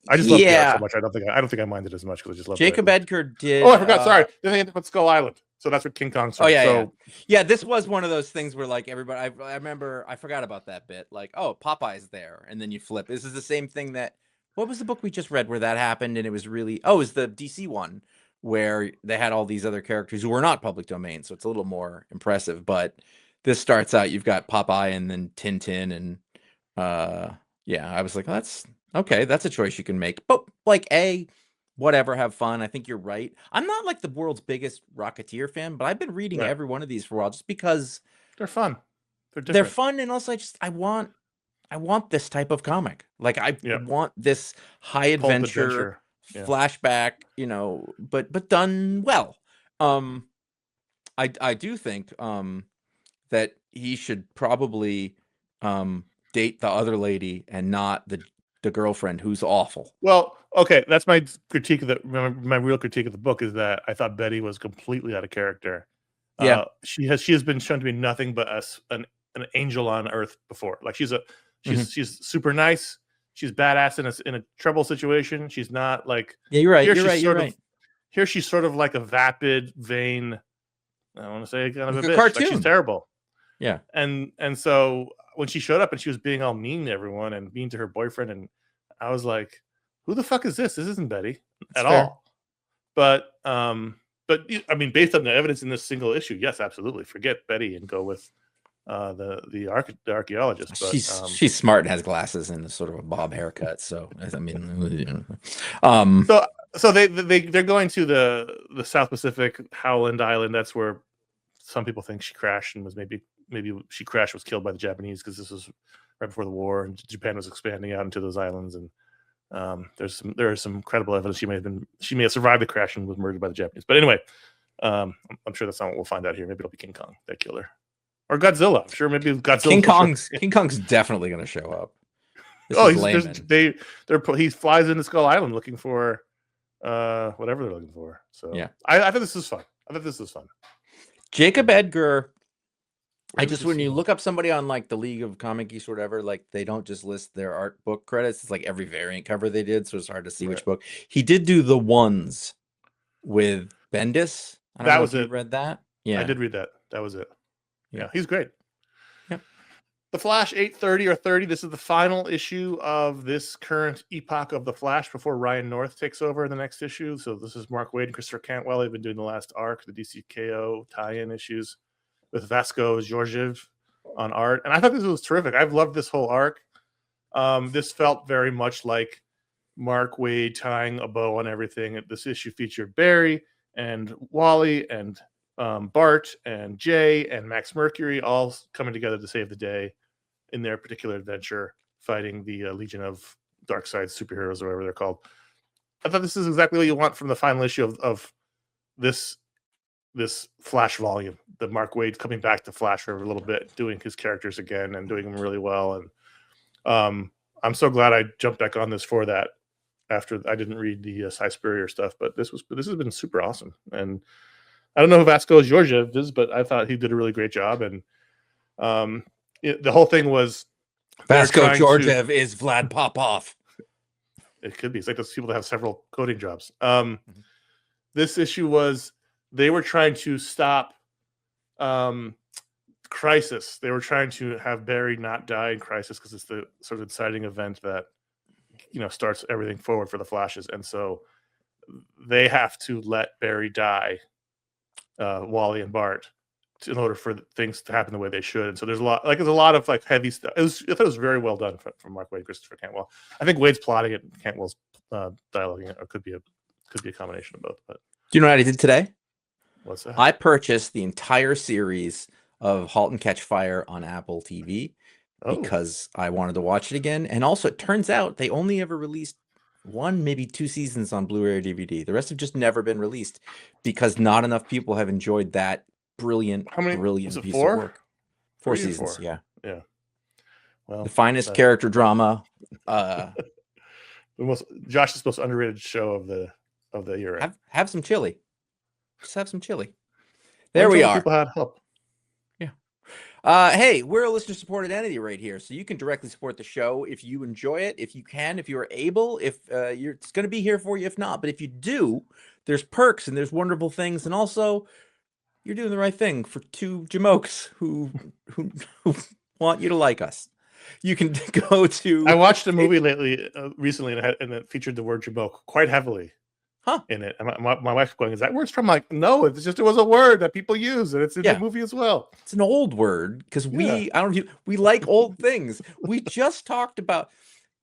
I just love the art so much. I don't think I minded as much because I just love Jacob Edgar did. Oh, I forgot. Sorry, then they ended up with Skull Island, so that's what King Kong's from. Oh yeah, so yeah. This was one of those things where like everybody. I remember. I forgot about that bit. Like, oh, Popeye's there, and then you flip. This is the same thing that. What was the book we just read where that happened? And it was really. Oh, it was the DC one where they had all these other characters who were not public domain, so it's a little more impressive. But this starts out. You've got Popeye and then Tintin, and yeah, I was like, oh, that's okay. That's a choice you can make. But like whatever, have fun. I think you're right. I'm not like the world's biggest Rocketeer fan, but I've been reading every one of these for a while just because they're fun. They're different. They're fun, and also I want this type of comic. Like I want this high adventure flashback, but done well. I do think that he should probably date the other lady and not the girlfriend who's awful. Well, okay, that's my critique of my real critique of the book is that I thought Betty was completely out of character. Yeah, she has been shown to be nothing but an angel on earth before. Like she's super nice. She's badass in a trouble situation. She's not like you're right. You're right. Here she's sort of like a vapid, vain. I want to say kind of a bitch. Cartoon. Like she's terrible. Yeah, and so when she showed up and she was being all mean to everyone and mean to her boyfriend, and I was like, who the fuck is this? This isn't Betty at all. But I mean, based on the evidence in this single issue, yes, absolutely. Forget Betty and go with the archaeologist. But, she's smart and has glasses and sort of a bob haircut. So I mean, so they're going to the South Pacific, Howland Island. That's where some people think she crashed and was maybe she crashed, was killed by the Japanese because this was right before the war and Japan was expanding out into those islands. And there is some credible evidence she may have survived the crash and was murdered by the Japanese. But anyway, I'm sure that's not what we'll find out here. Maybe it'll be King Kong that killer, or Godzilla. I'm sure maybe Godzilla. King Kong's definitely going to show up. He flies into Skull Island looking for whatever they're looking for. So yeah, I think this is fun. Jacob Edgar. When you look up somebody on like the League of Comic Geeks or whatever, like they don't just list their art book credits. It's like every variant cover they did, so it's hard to see which book. He did do the ones with Bendis. I don't know if you read that. Yeah, I did read that. That was it. Yeah, he's great. Yeah. The Flash 830 or 30. This is the final issue of this current epoch of the Flash before Ryan North takes over in the next issue. So this is Mark Waid and Christopher Cantwell. They've been doing the last arc, the DCKO tie-in issues, with Vasco Georgiev on art. And I thought this was terrific. I've loved this whole arc. This felt very much like Mark Waid tying a bow on everything. This issue featured Barry and Wally and Bart and Jay and Max Mercury all coming together to save the day in their particular adventure, fighting the Legion of Darkseid superheroes, or whatever they're called. I thought this is exactly what you want from the final issue of this Flash volume. The Mark Waid coming back to Flash for a little bit, doing his characters again and doing them really well. And I'm so glad I jumped back on this for that after I didn't read the Cy Spurrier stuff, but this has been super awesome. And I don't know who Vasco Georgiev is, but I thought he did a really great job. And the whole thing was Vasco Georgiev is Vlad Popov. It could be. It's like those people that have several coding jobs. This issue was, they were trying to stop Crisis. They were trying to have Barry not die in Crisis because it's the sort of inciting event that starts everything forward for the Flashes, and so they have to let Barry die, Wally and Bart, in order for things to happen the way they should. And so there's a lot of like heavy stuff. I thought it was very well done from Mark Waid and Christopher Cantwell. I think Wade's plotting it, and Cantwell's dialoguing it, or could be a combination of both. But do you know what I did today? What's that? I purchased the entire series of *Halt and Catch Fire* on Apple TV because I wanted to watch it again. And also, it turns out they only ever released 1, maybe 2 seasons on Blu-ray or DVD. The rest have just never been released because not enough people have enjoyed that brilliant piece of work. 4 seasons, 4? Yeah. Well, the finest character drama. Josh's most underrated show of the year. Have some chili. Just have some chili. There we are. People had help. Hey, we're a listener-supported entity right here, so you can directly support the show if you enjoy it, if you can, if you are able, if it's going to be here for you, if not. But if you do, there's perks and there's wonderful things, and also you're doing the right thing for two jamokes who want you to like us. You can go to. I watched a movie recently, and it featured the word jamoke quite heavily. In it, and my wife's going, "Is that word from?" Like, no, it was a word that people use, and it's in the movie as well. It's an old word because we like old things. We just talked about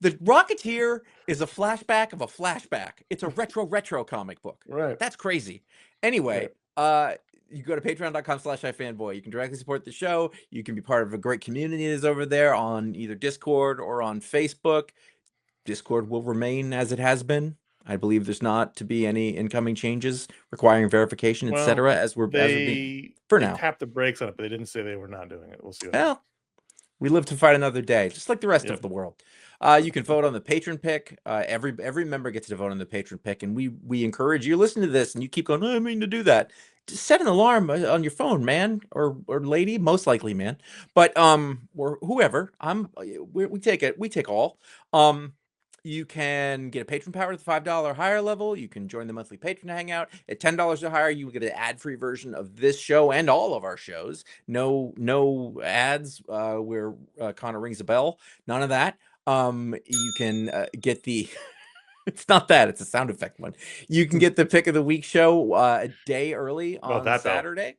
the Rocketeer is a flashback of a flashback. It's a retro comic book. Right. That's crazy. Anyway, you go to patreon.com/iFanboy. You can directly support the show. You can be part of a great community that's over there on either Discord or on Facebook. Discord will remain as it has been. I believe there's not to be any incoming changes requiring verification, etc. As we're for now. They tapped the brakes on it, but they didn't say they were not doing it. We'll see. Well, we live to fight another day, just like the rest of the world. You can vote on the Patron Pick. Every member gets to vote on the Patron Pick, and we encourage you. Listen to this, and you keep going. Oh, I mean to do that. Just set an alarm on your phone, man, or lady, most likely man, but or whoever. We take it. We take all. You can get a patron power at the $5 higher level. You can join the monthly patron hangout at $10 or higher. You will get an ad-free version of this show and all of our shows. No ads where Conor rings a bell. None of that. You can get the. It's not that. It's a sound effect one. You can get the pick of the week show a day early on Saturday.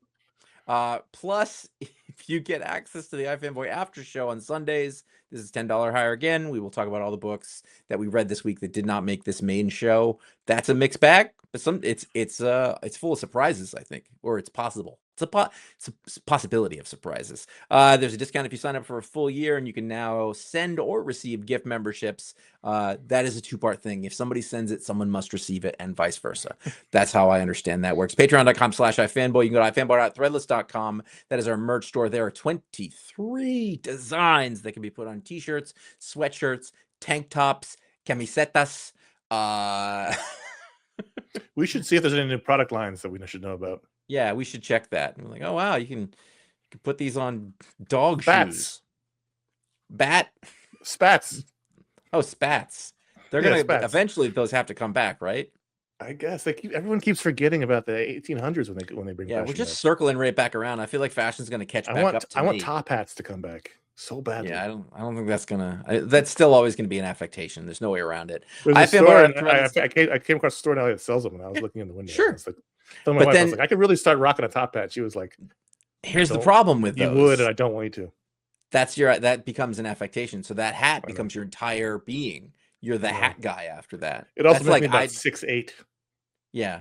Plus, if you get access to the iFanboy after show on Sundays, this is $10 higher again. We will talk about all the books that we read this week that did not make this main show. That's a mixed bag, but it's full of surprises, I think, or it's possible. It's a possibility of surprises. There's a discount if you sign up for a full year, and you can now send or receive gift memberships. That is a two-part thing. If somebody sends it, someone must receive it, and vice versa. That's how I understand that works. Patreon.com/iFanboy. You can go to iFanboy.threadless.com. That is our merch store. There are 23 designs that can be put on t-shirts, sweatshirts, tank tops, camisetas. We should see if there's any new product lines that we should know about. Yeah, we should check that. And we're like, oh wow, you can put these on dog shoes. Spats. Oh, spats. They're gonna eventually. Those have to come back, right? I guess everyone keeps forgetting about the 1800s when they bring. Yeah, we're just circling right back around. I feel like fashion's gonna catch back up. I want top hats to come back so badly. Yeah, I don't think that's gonna. That's still always gonna be an affectation. There's no way around it. I came across a store now that sells them, and I was looking in the window. Sure. I was like, I could really start rocking a top hat. She was like, "Here's the problem with those. You would, and I don't want you to." That becomes an affectation. So that hat becomes your entire being. You're the hat guy after that. It also makes me about 6'8". Yeah.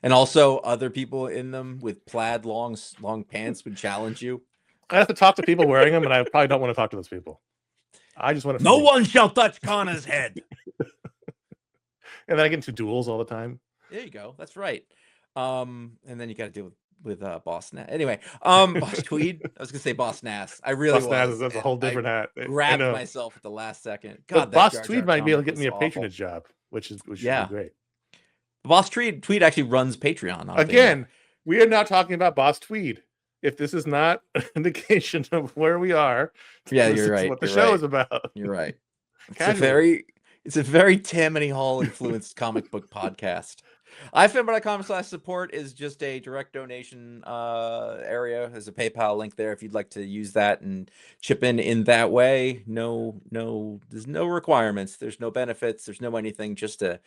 And also other people in them with plaid long pants would challenge you. I have to talk to people wearing them, and I probably don't want to talk to those people. I just want to. No one shall touch Connor's head. And then I get into duels all the time. There you go. That's right. And then you got to deal with Boss Nass. Anyway, Boss Tweed. I was gonna say Boss Nass. I really Boss Nass, that's a whole different hat. Grabbed myself at the last second. God, Boss Tweed might be able to get me a patronage job, which would be great. Boss Tweed actually runs Patreon. Again, we are not talking about Boss Tweed. If this is not an indication of where we are, you're right. What the show is about. You're right. It's a very Tammany Hall influenced comic book podcast. iFanboy.com/support is just a direct donation area. There's a PayPal link there if you'd like to use that and chip in that way. No, there's no requirements. There's no benefits. There's no anything. Just a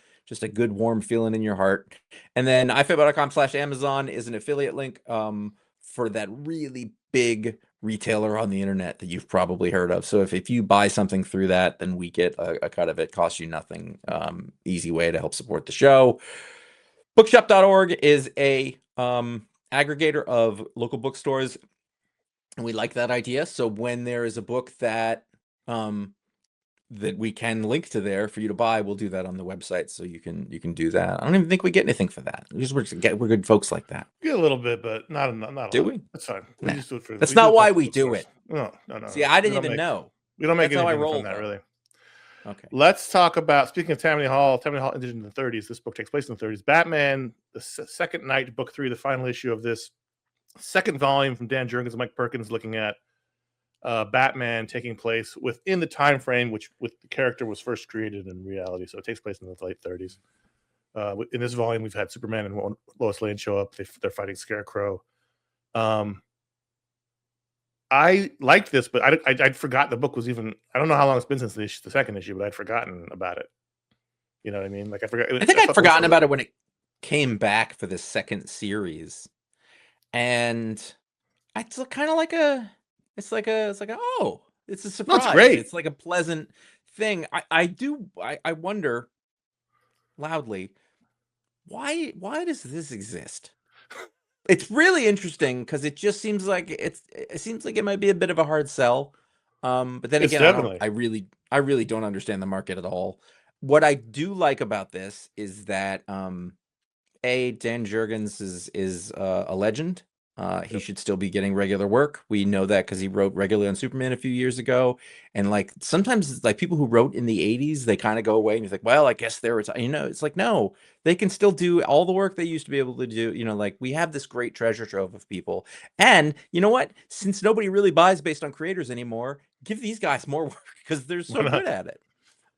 good warm feeling in your heart. And then iFanboy.com/Amazon is an affiliate link for that really big retailer on the internet that you've probably heard of. So if you buy something through that, then we get a cut of it. Costs you nothing. Easy way to help support the show. Bookshop.org is a aggregator of local bookstores, and we like that idea. So when there is a book that that we can link to there for you to buy, we'll do that on the website, so you can do that. I don't even think we get anything for that. We're good folks like that. Get a little bit, but not a do lot. we? That's fine. Nah. That's not why we do it. No. See, I didn't even know. We don't make anything from that, really. Okay. Let's talk about, speaking of Tammany Hall ended in the 30s. This book takes place in the 30s. Batman, the second night, book 3, the final issue of this second volume from Dan Jurgens and Mike Perkins, looking at Batman taking place within the time frame which with the character was first created in reality. So it takes place in the late 30s. In this volume, we've had Superman and Lois Lane show up. They're fighting Scarecrow. I liked this, but I'd forgot the book was even. I don't know how long it's been since the second issue, but I'd forgotten about it. You know what I mean? Like I forgot. I think I'd forgotten about it when it came back for the second series, and it's kind of like it's like a oh, it's a surprise. No, it's great. It's like a pleasant thing. I wonder loudly why does this exist? It's really interesting because it just seems like it seems like it might be a bit of a hard sell. But then It's again, definitely. I really don't understand the market at all. What I do like about this is that Dan Jurgens is a legend. He should still be getting regular work. We know that because he wrote regularly on Superman a few years ago. And like sometimes like people who wrote in the 80s, they kind of go away and you're like, well, I guess they're it's like, no, they can still do all the work they used to be able to do. Like we have this great treasure trove of people. And you know what? Since nobody really buys based on creators anymore, give these guys more work because they're so good at it.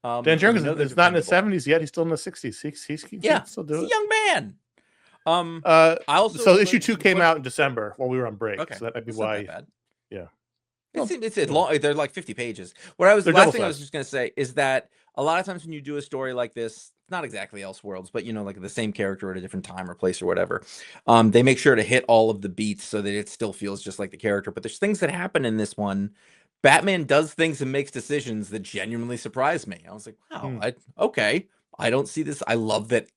Dan Jurgens is not in his 70s yet. He's still in the 60s. He can still do it. He's a young man. I also so issue 2 came out in December while we were on break. Okay. So that might be why. Not bad. Yeah. It's long. They're like 50 pages. Last thing I was just gonna say is that a lot of times when you do a story like this, not exactly Elseworlds, but like the same character at a different time or place or whatever, they make sure to hit all of the beats so that it still feels just like the character. But there's things that happen in this one. Batman does things and makes decisions that genuinely surprise me. I was like, wow, okay. I don't see this. I love that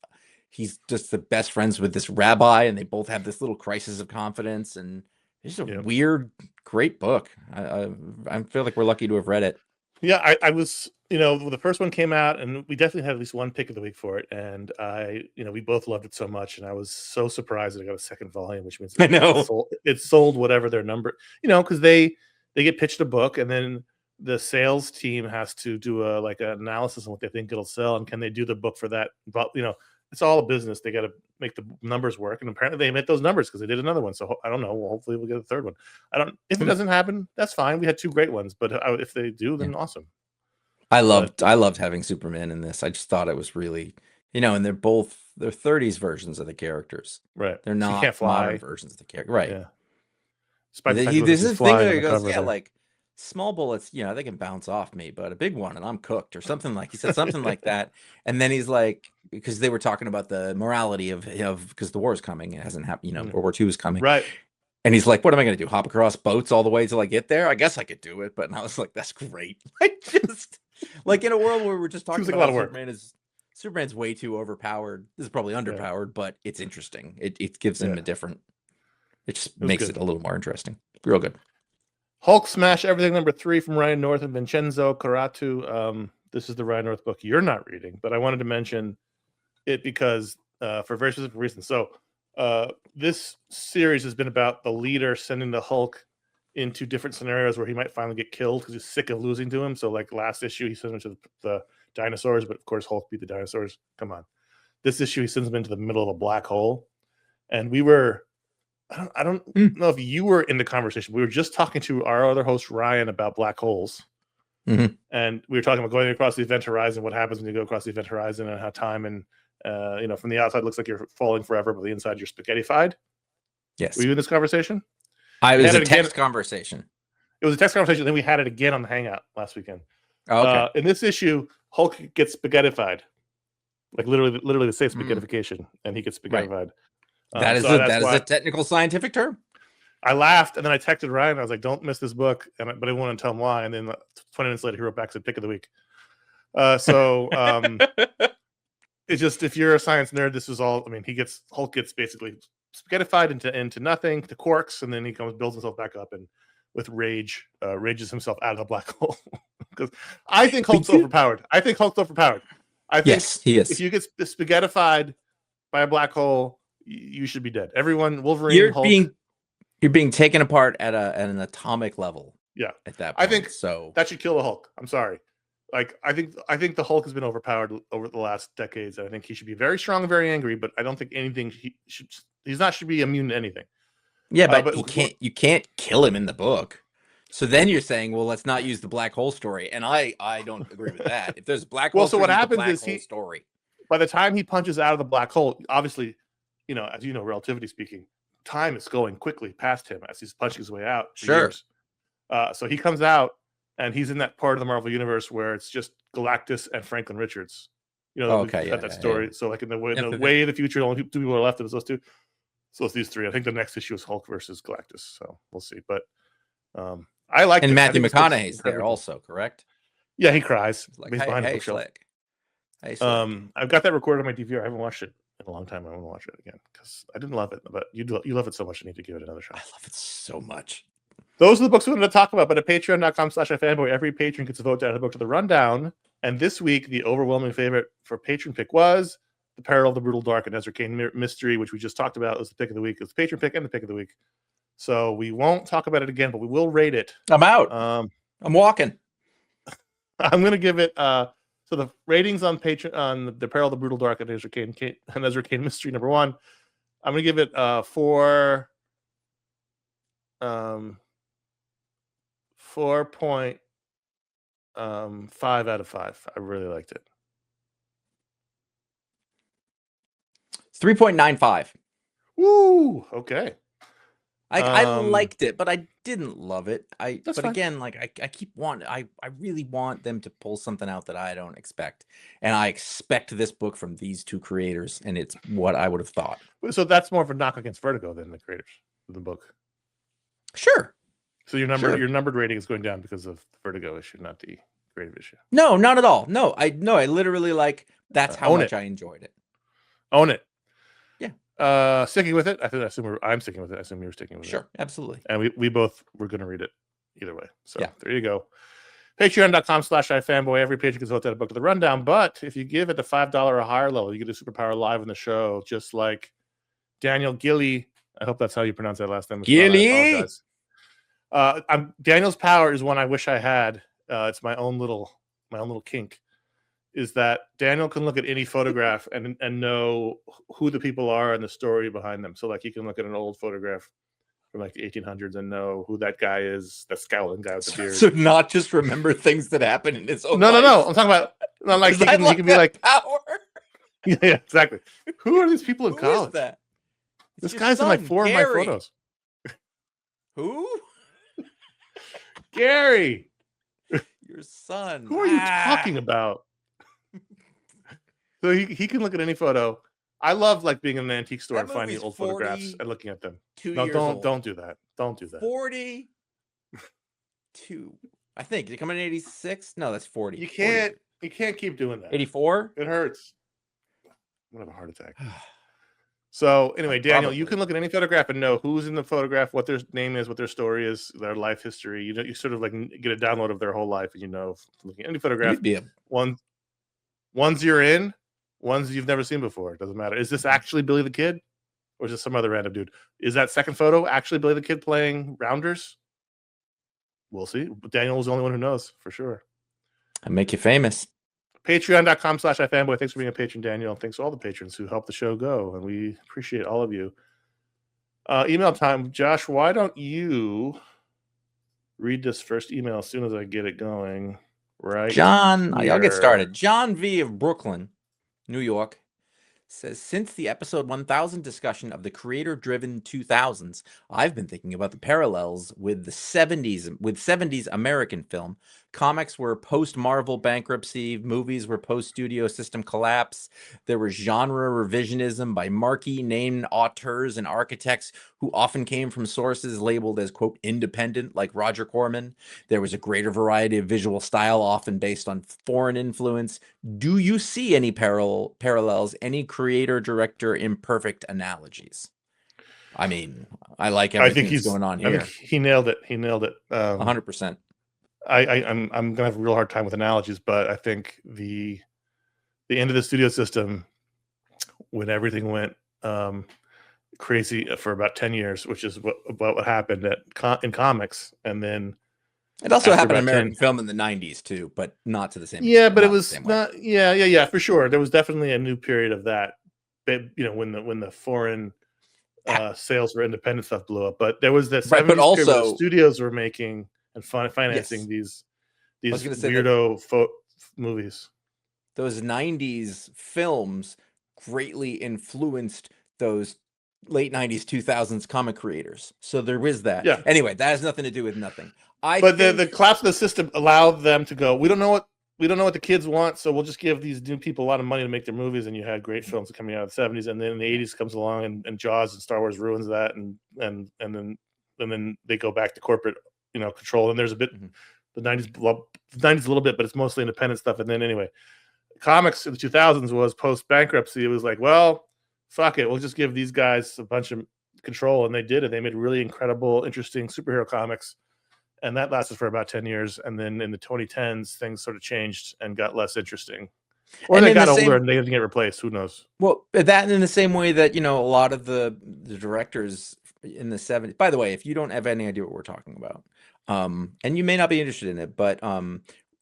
he's just the best friends with this rabbi, and they both have this little crisis of confidence, and it's a weird, great book. I feel like we're lucky to have read it. Yeah, I was, the first one came out, and we definitely had at least one pick of the week for it, and we both loved it so much, and I was so surprised that I got a second volume, which means I know it sold whatever their number, because they get pitched a book, and then the sales team has to do an analysis on what they think it'll sell, and can they do the book for that, but it's all a business. They got to make the numbers work, and apparently they met those numbers because they did another one. So I don't know. Well, hopefully we'll get a third one. If it doesn't happen, that's fine. We had two great ones, but if they do, then awesome. I loved having Superman in this. I just thought it was really, and they're 30s versions of the characters, right? They're not modern versions of the character, right? Yeah. There's this thing where he goes, like small bullets, they can bounce off me, but a big one and I'm cooked, or something like he said something like that. And then he's like, because they were talking about the morality of because the war is coming, it hasn't happened, World War II is coming, right? And he's like, what am I going to do? Hop across boats all the way till I get there? I guess I could do it. But I was like, that's great. Like just like in a world where we're just talking about a lot of Superman's way too overpowered. This is probably underpowered, but it's interesting. It gives him a different. It just makes it a little more interesting. Real good. Hulk Smash Everything #3 from Ryan North and Vincenzo Caratu. This is the Ryan North book you're not reading, but I wanted to mention it because for very specific reasons. So this series has been about the leader sending the Hulk into different scenarios where he might finally get killed because he's sick of losing to him. So like last issue, he sent him to the dinosaurs, but of course Hulk beat the dinosaurs. Come on. This issue, he sends him into the middle of a black hole. And we were... I don't know if you were in the conversation. We were just talking to our other host, Ryan, about black holes. Mm-hmm. And we were talking about going across the event horizon, what happens when you go across the event horizon, and how time and, from the outside looks like you're falling forever, but the inside you're spaghettified. Yes. Were you in this conversation? It was a text conversation. It was a text conversation. Then we had it again on the Hangout last weekend. Oh, okay. In this issue, Hulk gets spaghettified. Like literally the same spaghettification, and he gets spaghettified. Right. That is a technical scientific term. I laughed, and then I texted Ryan. I was like, "Don't miss this book," but I didn't want to tell him why. And then 20 minutes later, he wrote back, said, "Pick of the week." It's just, if you're a science nerd, this is all. I mean, Hulk gets basically spaghettified into nothing, to quarks, and then he builds himself back up, and with rage, rages himself out of the black hole. Because I think Hulk's overpowered. I think yes, he is. If you get spaghettified by a black hole, you should be dead. Everyone, Wolverine, Hulk. You're being taken apart at an atomic level. Yeah, at that point. I think so. That should kill the Hulk. I'm sorry. Like I think the Hulk has been overpowered over the last decades. And I think he should be very strong and very angry. But I don't think anything should be immune to anything. Yeah, but you can't kill him in the book. So then you're saying, well, let's not use the black hole story, and I don't agree with that. If there's a black hole, so what happens is story. By the time he punches out of the black hole, obviously, as you know, relativity speaking, time is going quickly past him as he's punching his way out. Sure. So he comes out, and he's in that part of the Marvel universe where it's just Galactus and Franklin Richards. That story. Yeah. So like in the way of the future, only 2 people are left. It was those 2. So it's these 3. I think the next issue is Hulk versus Galactus. So we'll see. But I like. And Matthew McConaughey's there also, correct? Yeah, he cries. Like, hey, Slick. Hey, I've got that recorded on my DVR. I haven't watched it in a long time. I want to watch it again because I didn't love it, but you love it so much. I need to give it another shot. I love it so much. Those are the books we wanted to talk about. But at patreon.com/iFanboy, every patron gets a vote to add a book to the rundown. And this week, the overwhelming favorite for Patron Pick was The Peril of the Brutal Dark and Ezra Cain Mystery, which we just talked about. It was the pick of the week. It was the Patron Pick and the pick of the week. So we won't talk about it again, but we will rate it. I'm out. I'm walking. I'm going to give it. So the ratings on Patreon on The Peril of the Brutal Dark and Ezra Cain Mystery number 1. I'm going to give it 4.5 out of 5. I really liked it. 3.95. Woo! Okay. I liked it, but I didn't love it. Fine. Again, like I keep wanting. I really want them to pull something out that I don't expect, and I expect this book from these 2 creators, and it's what I would have thought. So that's more of a knock against Vertigo than the creators of the book. Sure. So your numbered rating is going down because of the Vertigo issue, not the creative issue. No, not at all. No, I literally that's how much I enjoyed it. Own it. Yeah. Sticking with it. I'm sticking with it. I assume you're sticking with it. Sure, absolutely. And we both were going to read it either way. So There you go. Patreon.com/iFanboy. Every page gets voted a book to the rundown. But if you give it a $5 or higher level, you get a superpower live in the show, just like Daniel Gilley. I hope that's how you pronounce that last name. Gilley. Daniel's power is one I wish I had. It's my own little kink. Is that Daniel can look at any photograph and know who the people are and the story behind them. So like he can look at an old photograph from like the 1800s and know who that guy is, that scowling guy with the beard. So not just remember things that happen in his own life. No. I'm talking about like he can be like power. Yeah, exactly. Who are these people in college? Is that? This guy's in like 4 Gary. of my photos. Who? Gary. Your son. Who are you talking about? So he can look at any photo. I love like being in an antique store and finding old photographs and looking at them. Don't do that. Don't do that. 42. I think. Did it come in 86? No, that's 40. You can't keep doing that. 84? It hurts. I'm gonna have a heart attack. So anyway, Daniel, you can look at any photograph and know who's in the photograph, what their name is, what their story is, their life history. You sort of like get a download of their whole life, and looking at any photograph. Ones you're in, ones you've never seen before. It doesn't matter. Is this actually Billy the Kid, or is this some other random dude? Is that second photo actually Billy the Kid playing Rounders? We'll see. But Daniel was the only one who knows for sure. I make you famous. Patreon.com/iFanboy. Thanks for being a patron, Daniel. Thanks to all the patrons who help the show go, and we appreciate all of you. Email time. Josh, why don't you read this first email as soon as I get it going? Right, John, I'll get started. John V of Brooklyn, New York, says, since the episode 1000 discussion of the creator-driven 2000s, I've been thinking about the parallels with the 70s American film. Comics were post-Marvel bankruptcy, movies were post-studio system collapse. There was genre revisionism by marquee named auteurs and architects who often came from sources labeled as, quote, independent, like Roger Corman. There was a greater variety of visual style, often based on foreign influence. Do you see any parallels, any creator-director imperfect analogies? I mean, I like everything that's going on here. I think he nailed it. 100%. I'm gonna have a real hard time with analogies, but I think the end of the studio system, when everything went crazy for about 10 years, which is what happened in comics, and then it also happened in American film in the 90s too, but not to the same. Yeah, but it was not. Yeah, for sure. There was definitely a new period of that. When the foreign sales for independent stuff blew up. But there was the 70s Right, but period where the also studios were making and financing yes, I was these going to say that weirdo movies. those 90s films greatly influenced those late 90s 2000s comic creators, so there is that. Yeah, Anyway, that has nothing to do with nothing. I but think the collapse of the system allowed them to go, we don't know what the kids want, so we'll just give these new people a lot of money to make their movies. And you had great films coming out of the 70s, and then in the 80s comes along, and Jaws and Star Wars ruins that, and then they go back to corporate, control. And there's a bit the 90s a little bit, but it's mostly independent stuff. And then anyway, comics in the 2000s was post bankruptcy. It was like, well, fuck it, we'll just give these guys a bunch of control, and they did it. They made really incredible, interesting superhero comics. And that lasted for about 10 years. And then in the 2010s, things sort of changed and got less interesting. Or and they in got the older same and they didn't get replaced. Who knows? well, that in the same way that, a lot of the directors in the 70s, by the way, if you don't have any idea what we're talking about, and you may not be interested in it, but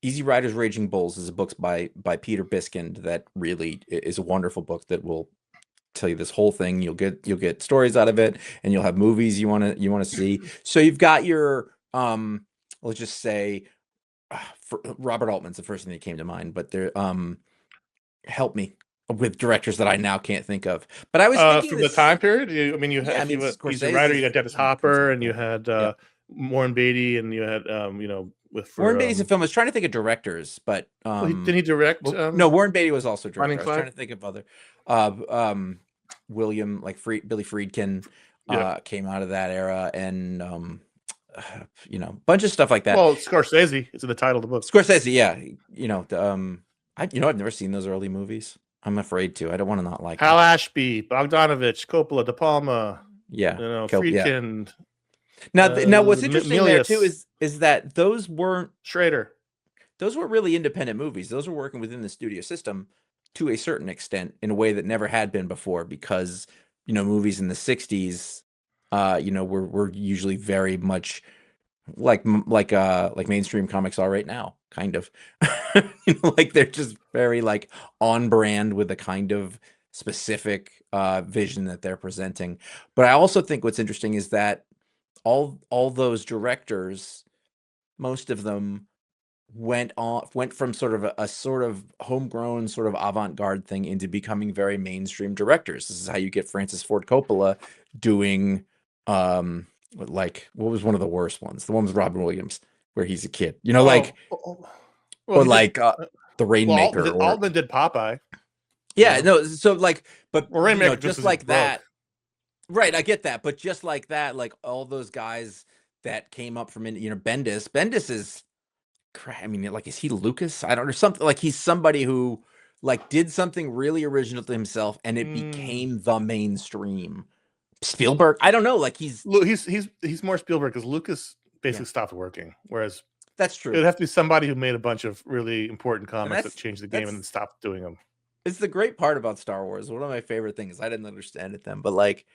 Easy Riders Raging Bulls is a book by Peter Biskind that really is a wonderful book that will tell you this whole thing. You'll get stories out of it, and you'll have movies you want to see. So you've got your let's just say Robert Altman's the first thing that came to mind, but there help me with directors that I now can't think of. But I was thinking from the time period. You had Easy Rider, you got Dennis Hopper, and you had Warren Beatty, and you had Warren Beatty's a film. I was trying to think of directors, but didn't he direct? No, Warren Beatty was also director. I was Clyde? trying to think of other William, like Billy Friedkin came out of that era, and bunch of stuff like that. Well, Scorsese is in the title of the book. Scorsese, yeah. I've never seen those early movies. I'm afraid to. I don't want to not like Hal Ashby, Bogdanovich, Coppola, De Palma. Yeah, Friedkin. Yeah. Now, what's interesting there too is that those weren't Schrader. Those were really independent movies. Those were working within the studio system to a certain extent in a way that never had been before, because movies in the 60s were usually very much like mainstream comics are right now, kind of. Like they're just very like on brand with the kind of specific vision that they're presenting. But I also think what's interesting is that all those directors, most of them went from sort of a sort of homegrown sort of avant-garde thing into becoming very mainstream directors. This is how you get Francis Ford Coppola doing like, what was one of the worst ones? The one with Robin Williams where he's a kid, The Rainmaker. Altman did Popeye. Yeah, no, so like, but Rainmaker just like that. Right, I get that, but just like that, like all those guys that came up from Bendis is, I mean, like, is he Lucas? I don't know, something like he's somebody who like did something really original to himself, and it became the mainstream. Spielberg, I don't know, like he's more Spielberg, because Lucas basically stopped working, whereas that's true. It would have to be somebody who made a bunch of really important comics that changed the game and then stopped doing them. It's the great part about Star Wars. One of my favorite things. I didn't understand it then, but like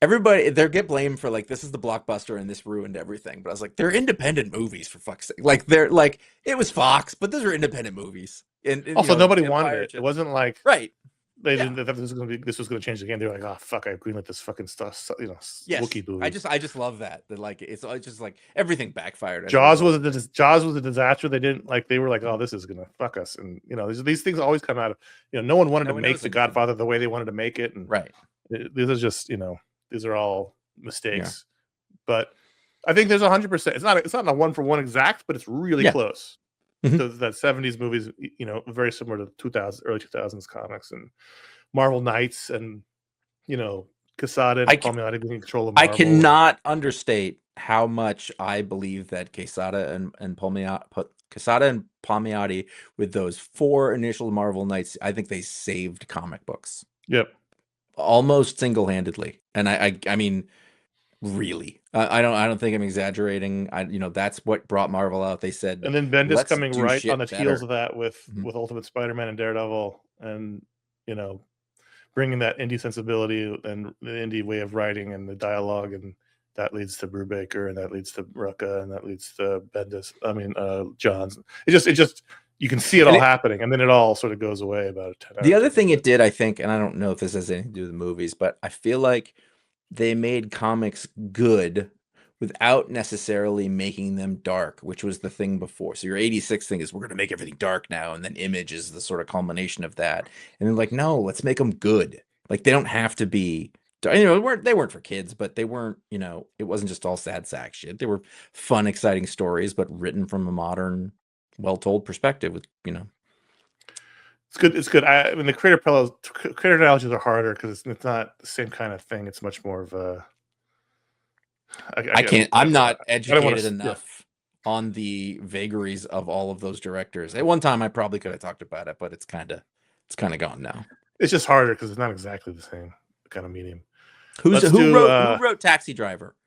everybody, they get blamed for like, this is the blockbuster and this ruined everything. But I was like, they're independent movies, for fuck's sake. Like they're like, it was Fox, but those are independent movies. And also, nobody wanted it. It wasn't like right. They didn't. They thought this was going to change the game. They were like, "Oh fuck, I agree with this fucking stuff." Yes. Wookiee movie. I just love that. That like it's just like everything backfired. Jaws was a disaster. They didn't like. They were like, "Oh, this is going to fuck us." And these things always come out of no one wanted to make The Godfather the way they wanted to make it. And right. These are just these are all mistakes. Yeah. But I think there's 100%. It's not a 1-for-1 exact, but it's really close. Mm-hmm. That 70s movies, very similar to early 2000s comics and Marvel Knights and Quesada and Palmiotti being in control of Marvel. I cannot understate how much I believe that Quesada and Palmiotti with those 4 initial Marvel Knights, I think they saved comic books. Yep, almost single-handedly, and I mean. Really, I don't think I'm exaggerating. That's what brought Marvel out. They said, and then Bendis coming right on the heels of that with Ultimate Spider-Man and Daredevil, and bringing that indie sensibility and the indie way of writing and the dialogue, and that leads to Brubaker, and that leads to Rucka, and that leads to Bendis. I mean, Johns. It just you can see it all happening, and then it all sort of goes away about 10 hours. The other thing it did, I think, and I don't know if this has anything to do with the movies, but I feel like they made comics good without necessarily making them dark, which was the thing before. So your 86 thing is we're going to make everything dark now, and then Image is the sort of culmination of that. And they're like, no, let's make them good. Like they don't have to be, you know, they weren't for kids, but they weren't, you know, it wasn't just all sad sack shit. They were fun, exciting stories, but written from a modern, well-told perspective with, you know. It's good. It's good. I mean, the creator analogies are harder because it's not the same kind of thing. It's much more of a. I'm not educated enough on the vagaries of all of those directors. At one time, I probably could have talked about it, but it's kind of gone now. It's just harder because it's not exactly the same kind of medium. Who wrote Taxi Driver?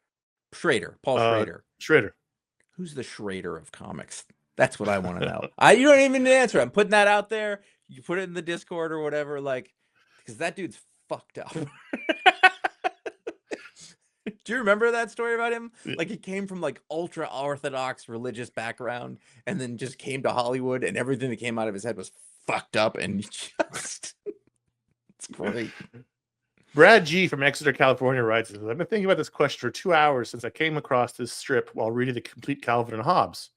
Schrader, Paul Schrader. Schrader. Who's the Schrader of comics? That's what I want to know. You don't even answer. I'm putting that out there. You put it in the Discord or whatever, like, because that dude's fucked up. Do you remember that story about him? Like he came from like ultra orthodox religious background and then just came to Hollywood and everything that came out of his head was fucked up and just it's great. Brad G from Exeter, California writes, I've been thinking about this question for 2 hours since I came across this strip while reading the complete Calvin and Hobbes.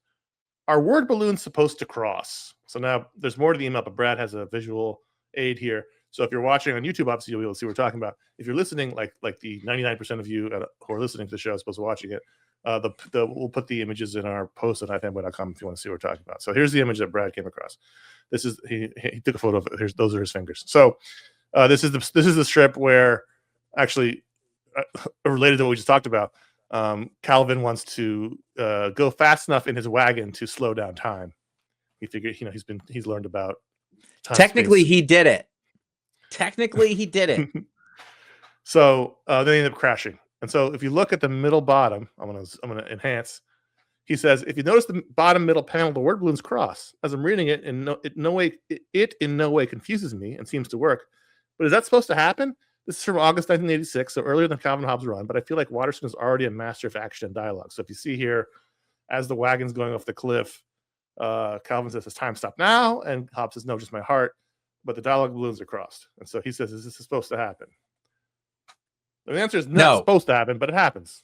Are word balloons supposed to cross? So now there's more to the email, but Brad has a visual aid here. So if you're watching on YouTube, obviously you'll be able to see what we're talking about. If you're listening, like the 99% of you who are listening to the show as opposed to watching it, we'll put the images in our post on iFanboy.com if you want to see what we're talking about. So here's the image that Brad came across. This is he took a photo of it. Those are his fingers. So this is the strip where actually related to what we just talked about. Calvin wants to go fast enough in his wagon to slow down time. He figured, you know, he's learned about time. Technically, he did it. So they end up crashing. And so if you look at the middle bottom, I'm gonna enhance. He says, if you notice the bottom middle panel, the word balloons cross. As I'm reading it, in no way confuses me and seems to work. But is that supposed to happen? This is from August 1986, so earlier than Calvin Hobbes' run, but I feel like Watterson is already a master of action and dialogue. So if you see here, as the wagon's going off the cliff, Calvin says, it's time to stop now, and Hobbes says, no, just my heart. But the dialogue balloons are crossed. And so he says, is this supposed to happen? And the answer is not supposed to happen, but it happens.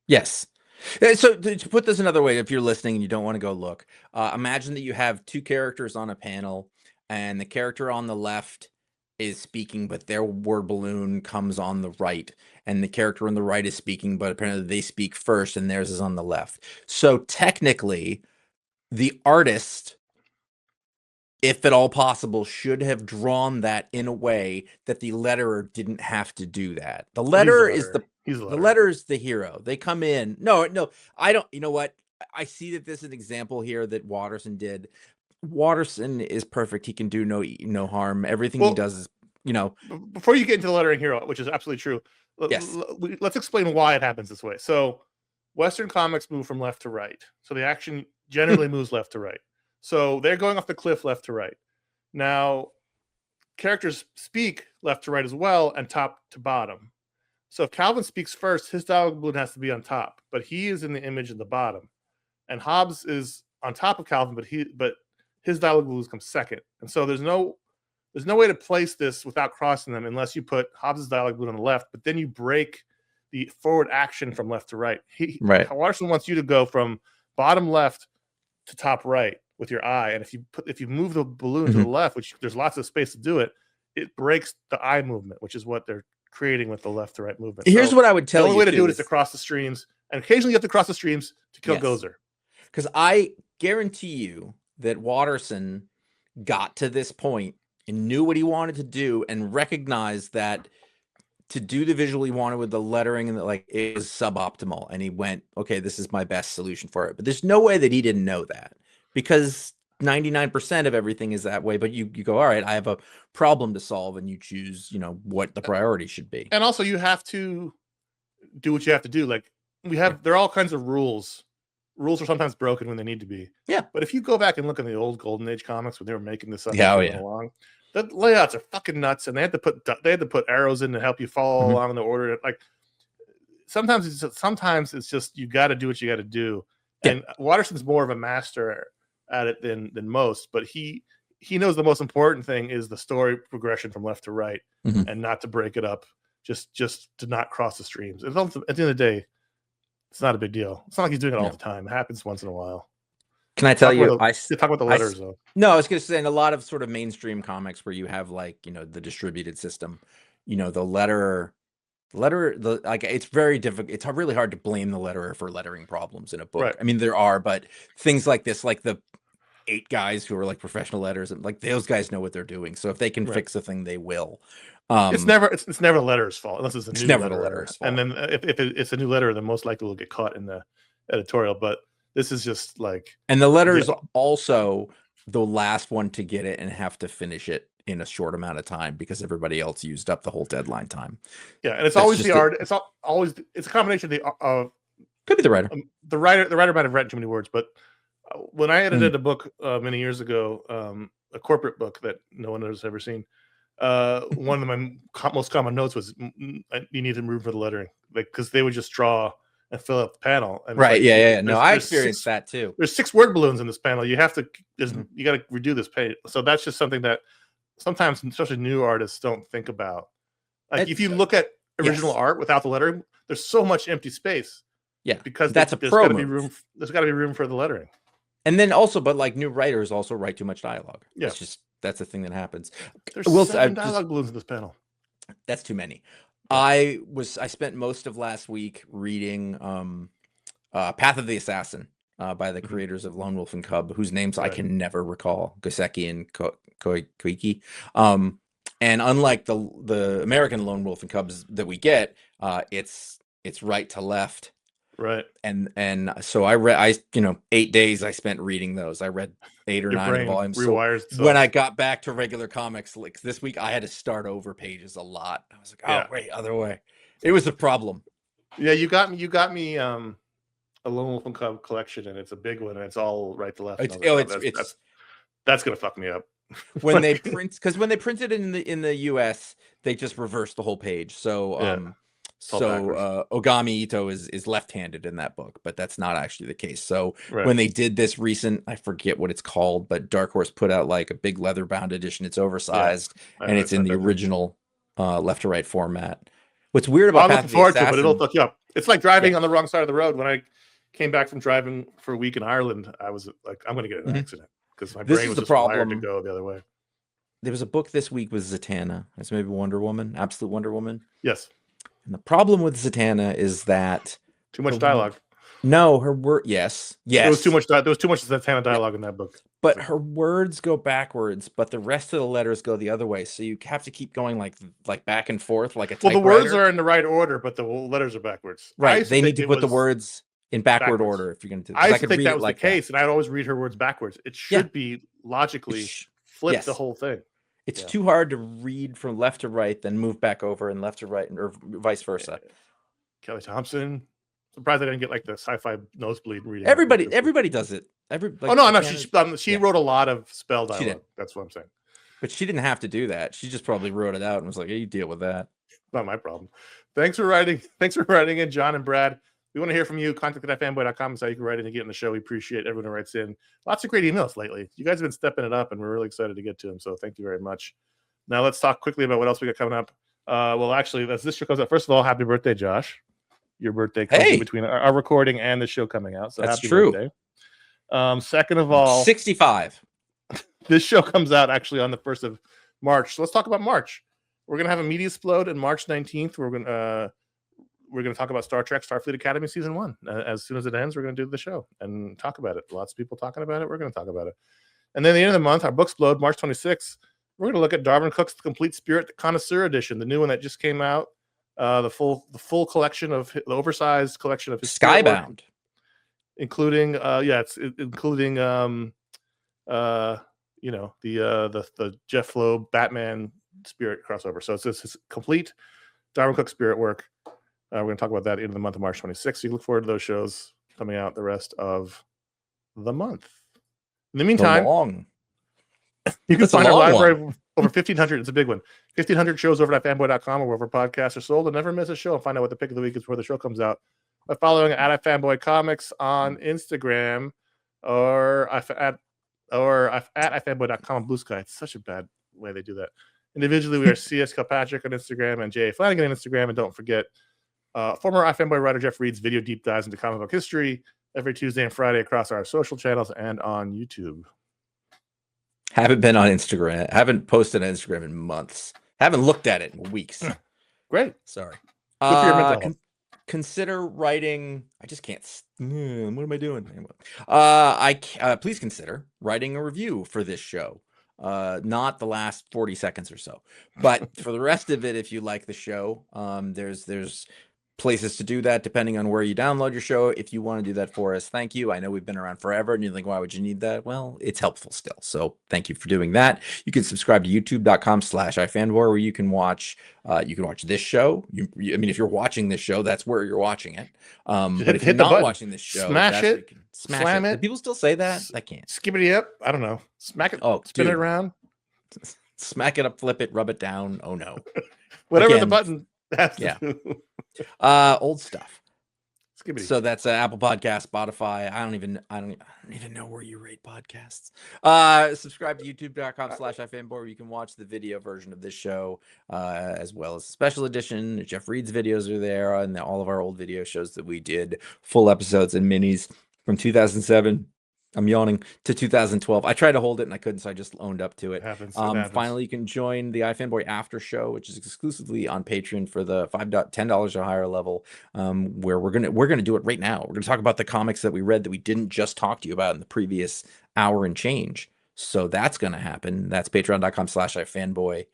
Yes. So to put this another way, if you're listening and you don't want to go look, imagine that you have two characters on a panel, and the character on the left is speaking, but their word balloon comes on the right, and the character on the right is speaking, but apparently they speak first and theirs is on the left. So technically the artist, if at all possible, should have drawn that in a way that the letterer didn't have to do that. The letterer is the letterer is the hero. They come in. No, I don't. You know what? I see that this is an example here that Watterson did. Watterson is perfect. He can do no harm. Everything he does is, you know. Before you get into the lettering hero, which is absolutely true, let's explain why it happens this way. So Western comics move from left to right. So the action generally moves left to right. So they're going off the cliff left to right. Now, characters speak left to right as well and top to bottom. So if Calvin speaks first, his dialogue balloon has to be on top, but he is in the image in the bottom. And Hobbes is on top of Calvin, but his dialogue balloon comes second. And so there's no way to place this without crossing them unless you put Hobbes' dialogue balloon on the left, but then you break the forward action from left to right. Watterson wants you to go from bottom left to top right with your eye, and if you move the balloon to the left, which there's lots of space to do it, it breaks the eye movement, which is what they're creating with the left to right movement. Here's what I would tell you. The only way to do it is to cross the streams, and occasionally you have to cross the streams to kill Gozer. Because I guarantee you that Watterson got to this point and knew what he wanted to do and recognized that to do the visual he wanted with the lettering and it is suboptimal, and he went, okay, this is my best solution for it. But there's no way that he didn't know that, because 99% of everything is that way. But you go, all right, I have a problem to solve, and you choose, you know, what the priority should be. And also you have to do what you have to do. Like there are all kinds of rules. Rules are sometimes broken when they need to be. Yeah. But if you go back and look at the old Golden Age comics when they were making this up along, the layouts are fucking nuts, and they had to put arrows in to help you follow along in the order. Like sometimes it's just you got to do what you got to do. Yeah. And Watterson's more of a master at it than most, but he knows the most important thing is the story progression from left to right, and not to break it up just to not cross the streams. And at the end of the day, it's not a big deal. It's not like he's doing it all the time. It happens once in a while. Can I tell you? Talk about the letters though. No, I was going to say in a lot of sort of mainstream comics where you have like the distributed system, the letter, like it's very difficult. It's really hard to blame the letterer for lettering problems in a book. Right. I mean, there are, but things like this, like the 8 guys who are like professional letters, and like those guys know what they're doing. So if they can fix a thing, they will. It's never the letterer's fault unless it's a new never the letterer's fault. And then if it's a new letterer, then most likely will get caught in the editorial. But this is just like, and the letter is also the last one to get it and have to finish it in a short amount of time because everybody else used up the whole deadline time. Yeah, and it's always the art. It's a combination of could be the writer. The writer might have read too many words, but when I edited a book many years ago, a corporate book that no one has ever seen, one of my most common notes was you need to room for the lettering, because they would just draw and fill out the panel. And right. Yeah. No, I experienced that too. There's 6 word balloons in this panel. You have to, you got to redo this page. So that's just something that sometimes, especially new artists, don't think about. Like if you look at original art without the lettering, there's so much empty space. Yeah, because there's got to be room for the lettering. And then also, but like new writers also write too much dialogue. Yeah, that's a thing that happens. There's 7 dialogue balloons in this panel. That's too many. I spent most of last week reading Path of the Assassin by the creators of Lone Wolf and Cub, whose names I can never recall, Goseki and Koiki. And unlike the American Lone Wolf and Cubs that we get, it's right to left. Right. And so I read 8 days I spent reading those. I read 8 or 9 volumes. So when I got back to regular comics, like this week, I had to start over pages a lot. I was like, wait, other way. It was a problem. Yeah, you got me a Lone Wolf and Cub collection, and it's a big one, and it's all right to left. That's gonna fuck me up. When they printed it in the US, they just reversed the whole page. So Ogami Ito is left-handed in that book, but that's not actually the case. So when they did this recent, I forget what it's called, but Dark Horse put out like a big leather-bound edition. It's oversized and it's in the original left to right format. What's weird about I'm looking forward to it, but it'll fuck you up. It's like driving on the wrong side of the road. When I came back from driving for a week in Ireland, I was like, I'm going to get in an accident because my brain was just wired to go the other way. There was a book this week with Zatanna. It's maybe Wonder Woman, Absolute Wonder Woman. Yes. And the problem with Zatanna is that too much dialogue. No, her word. Yes. There was too much Zatanna dialogue in that book. But her words go backwards, but the rest of the letters go the other way. So you have to keep going like back and forth, like a typewriter. Well, the words are in the right order, but the letters are backwards. Right. They need to put the words in backward order if you're going to. I used to think that was the case, and I'd always read her words backwards. It should be logically flip the whole thing. It's too hard to read from left to right, then move back over and left to right, or vice versa. Kelly Thompson. Surprised I didn't get like the sci-fi nosebleed reading. Everybody does it. She wrote a lot of spell dialogue. That's what I'm saying. But she didn't have to do that. She just probably wrote it out and was like, "Hey, you deal with that." Not my problem. Thanks for writing in, John and Brad. We want to hear from you. Contact@ifanboy.com is how you can write in and get in the show. We appreciate everyone who writes in. Lots of great emails lately. You guys have been stepping it up, and we're really excited to get to them. So thank you very much. Now let's talk quickly about what else we got coming up. Well, actually, as this show comes out, first of all, happy birthday, Josh. Your birthday comes in between our recording and the show coming out. So that's happy true. Birthday. Second of all, 65. This show comes out actually on the 1st of March. So let's talk about March. We're gonna have a media explode on March 19th. We're gonna talk about Star Trek Starfleet Academy season 1. As soon as it ends, we're gonna do the show and talk about it. Lots of people talking about it. We're gonna talk about it. And then at the end of the month, our book explode March 26th. We're gonna look at Darwin Cook's The Complete Spirit, the Connoisseur Edition, the new one that just came out. The full collection of the oversized collection of his Skybound, including including the Jeff Loeb Batman Spirit crossover. So it's his complete Darwin Cook Spirit work. We're going to talk about that in the month of March 26th. So you look forward to those shows coming out the rest of the month. In the meantime, you can find our library of over 1,500. It's a big one. 1,500 shows over at ifanboy.com or wherever podcasts are sold. And never miss a show and find out what the pick of the week is before the show comes out by following at iFanboy Comics on Instagram or at ifanboy.com on Blue Sky. It's such a bad way they do that. Individually, we are CS Kilpatrick on Instagram and J. Flanagan on Instagram. And don't forget, former iFanboy writer Jeff Reed's video deep dives into comic book history every Tuesday and Friday across our social channels and on YouTube. Haven't been on Instagram. Haven't posted on Instagram in months. Haven't looked at it in weeks. Great. Sorry. Good for your mental health. Consider writing. I just can't. What am I doing? Please consider writing a review for this show. Not the last 40 seconds or so, but for the rest of it, if you like the show, there's places to do that depending on where you download your show. If you want to do that for us, thank you. I know we've been around forever and you think, why would you need that? Well, it's helpful still. So thank you for doing that. You can subscribe to youtube.com/iFanboy, where you can watch this show. I mean, if you're watching this show, that's where you're watching it. But if you're not watching this show, smash it, slam it. Do people still say that? I can't. Skippity up. I don't know. Smack it. Oh, spin it around. Smack it up, flip it, rub it down. Oh no. Whatever Again, the button has to do. Old stuff. Skibbity. So that's Apple Podcast, Spotify. I don't even know where you rate podcasts. Subscribe to youtube.com/iFanboy, where you can watch the video version of this show, as well as the special edition. Jeff Reed's videos are there, and all of our old video shows that we did, full episodes and minis from 2007. I'm yawning, to 2012. I tried to hold it and I couldn't, so I just owned up to it. It happens. Finally, you can join the iFanboy After Show, which is exclusively on Patreon for the $10 or higher level, where we're gonna do it right now. We're gonna talk about the comics that we read that we didn't just talk to you about in the previous hour and change. So that's gonna happen. That's patreon.com/iFanboy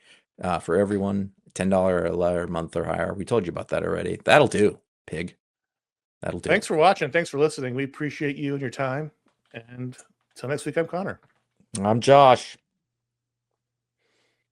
for everyone. $10 a month or higher. We told you about that already. That'll do, pig. That'll do. Thanks for watching. Thanks for listening. We appreciate you and your time. And until next week, I'm Connor. I'm Josh.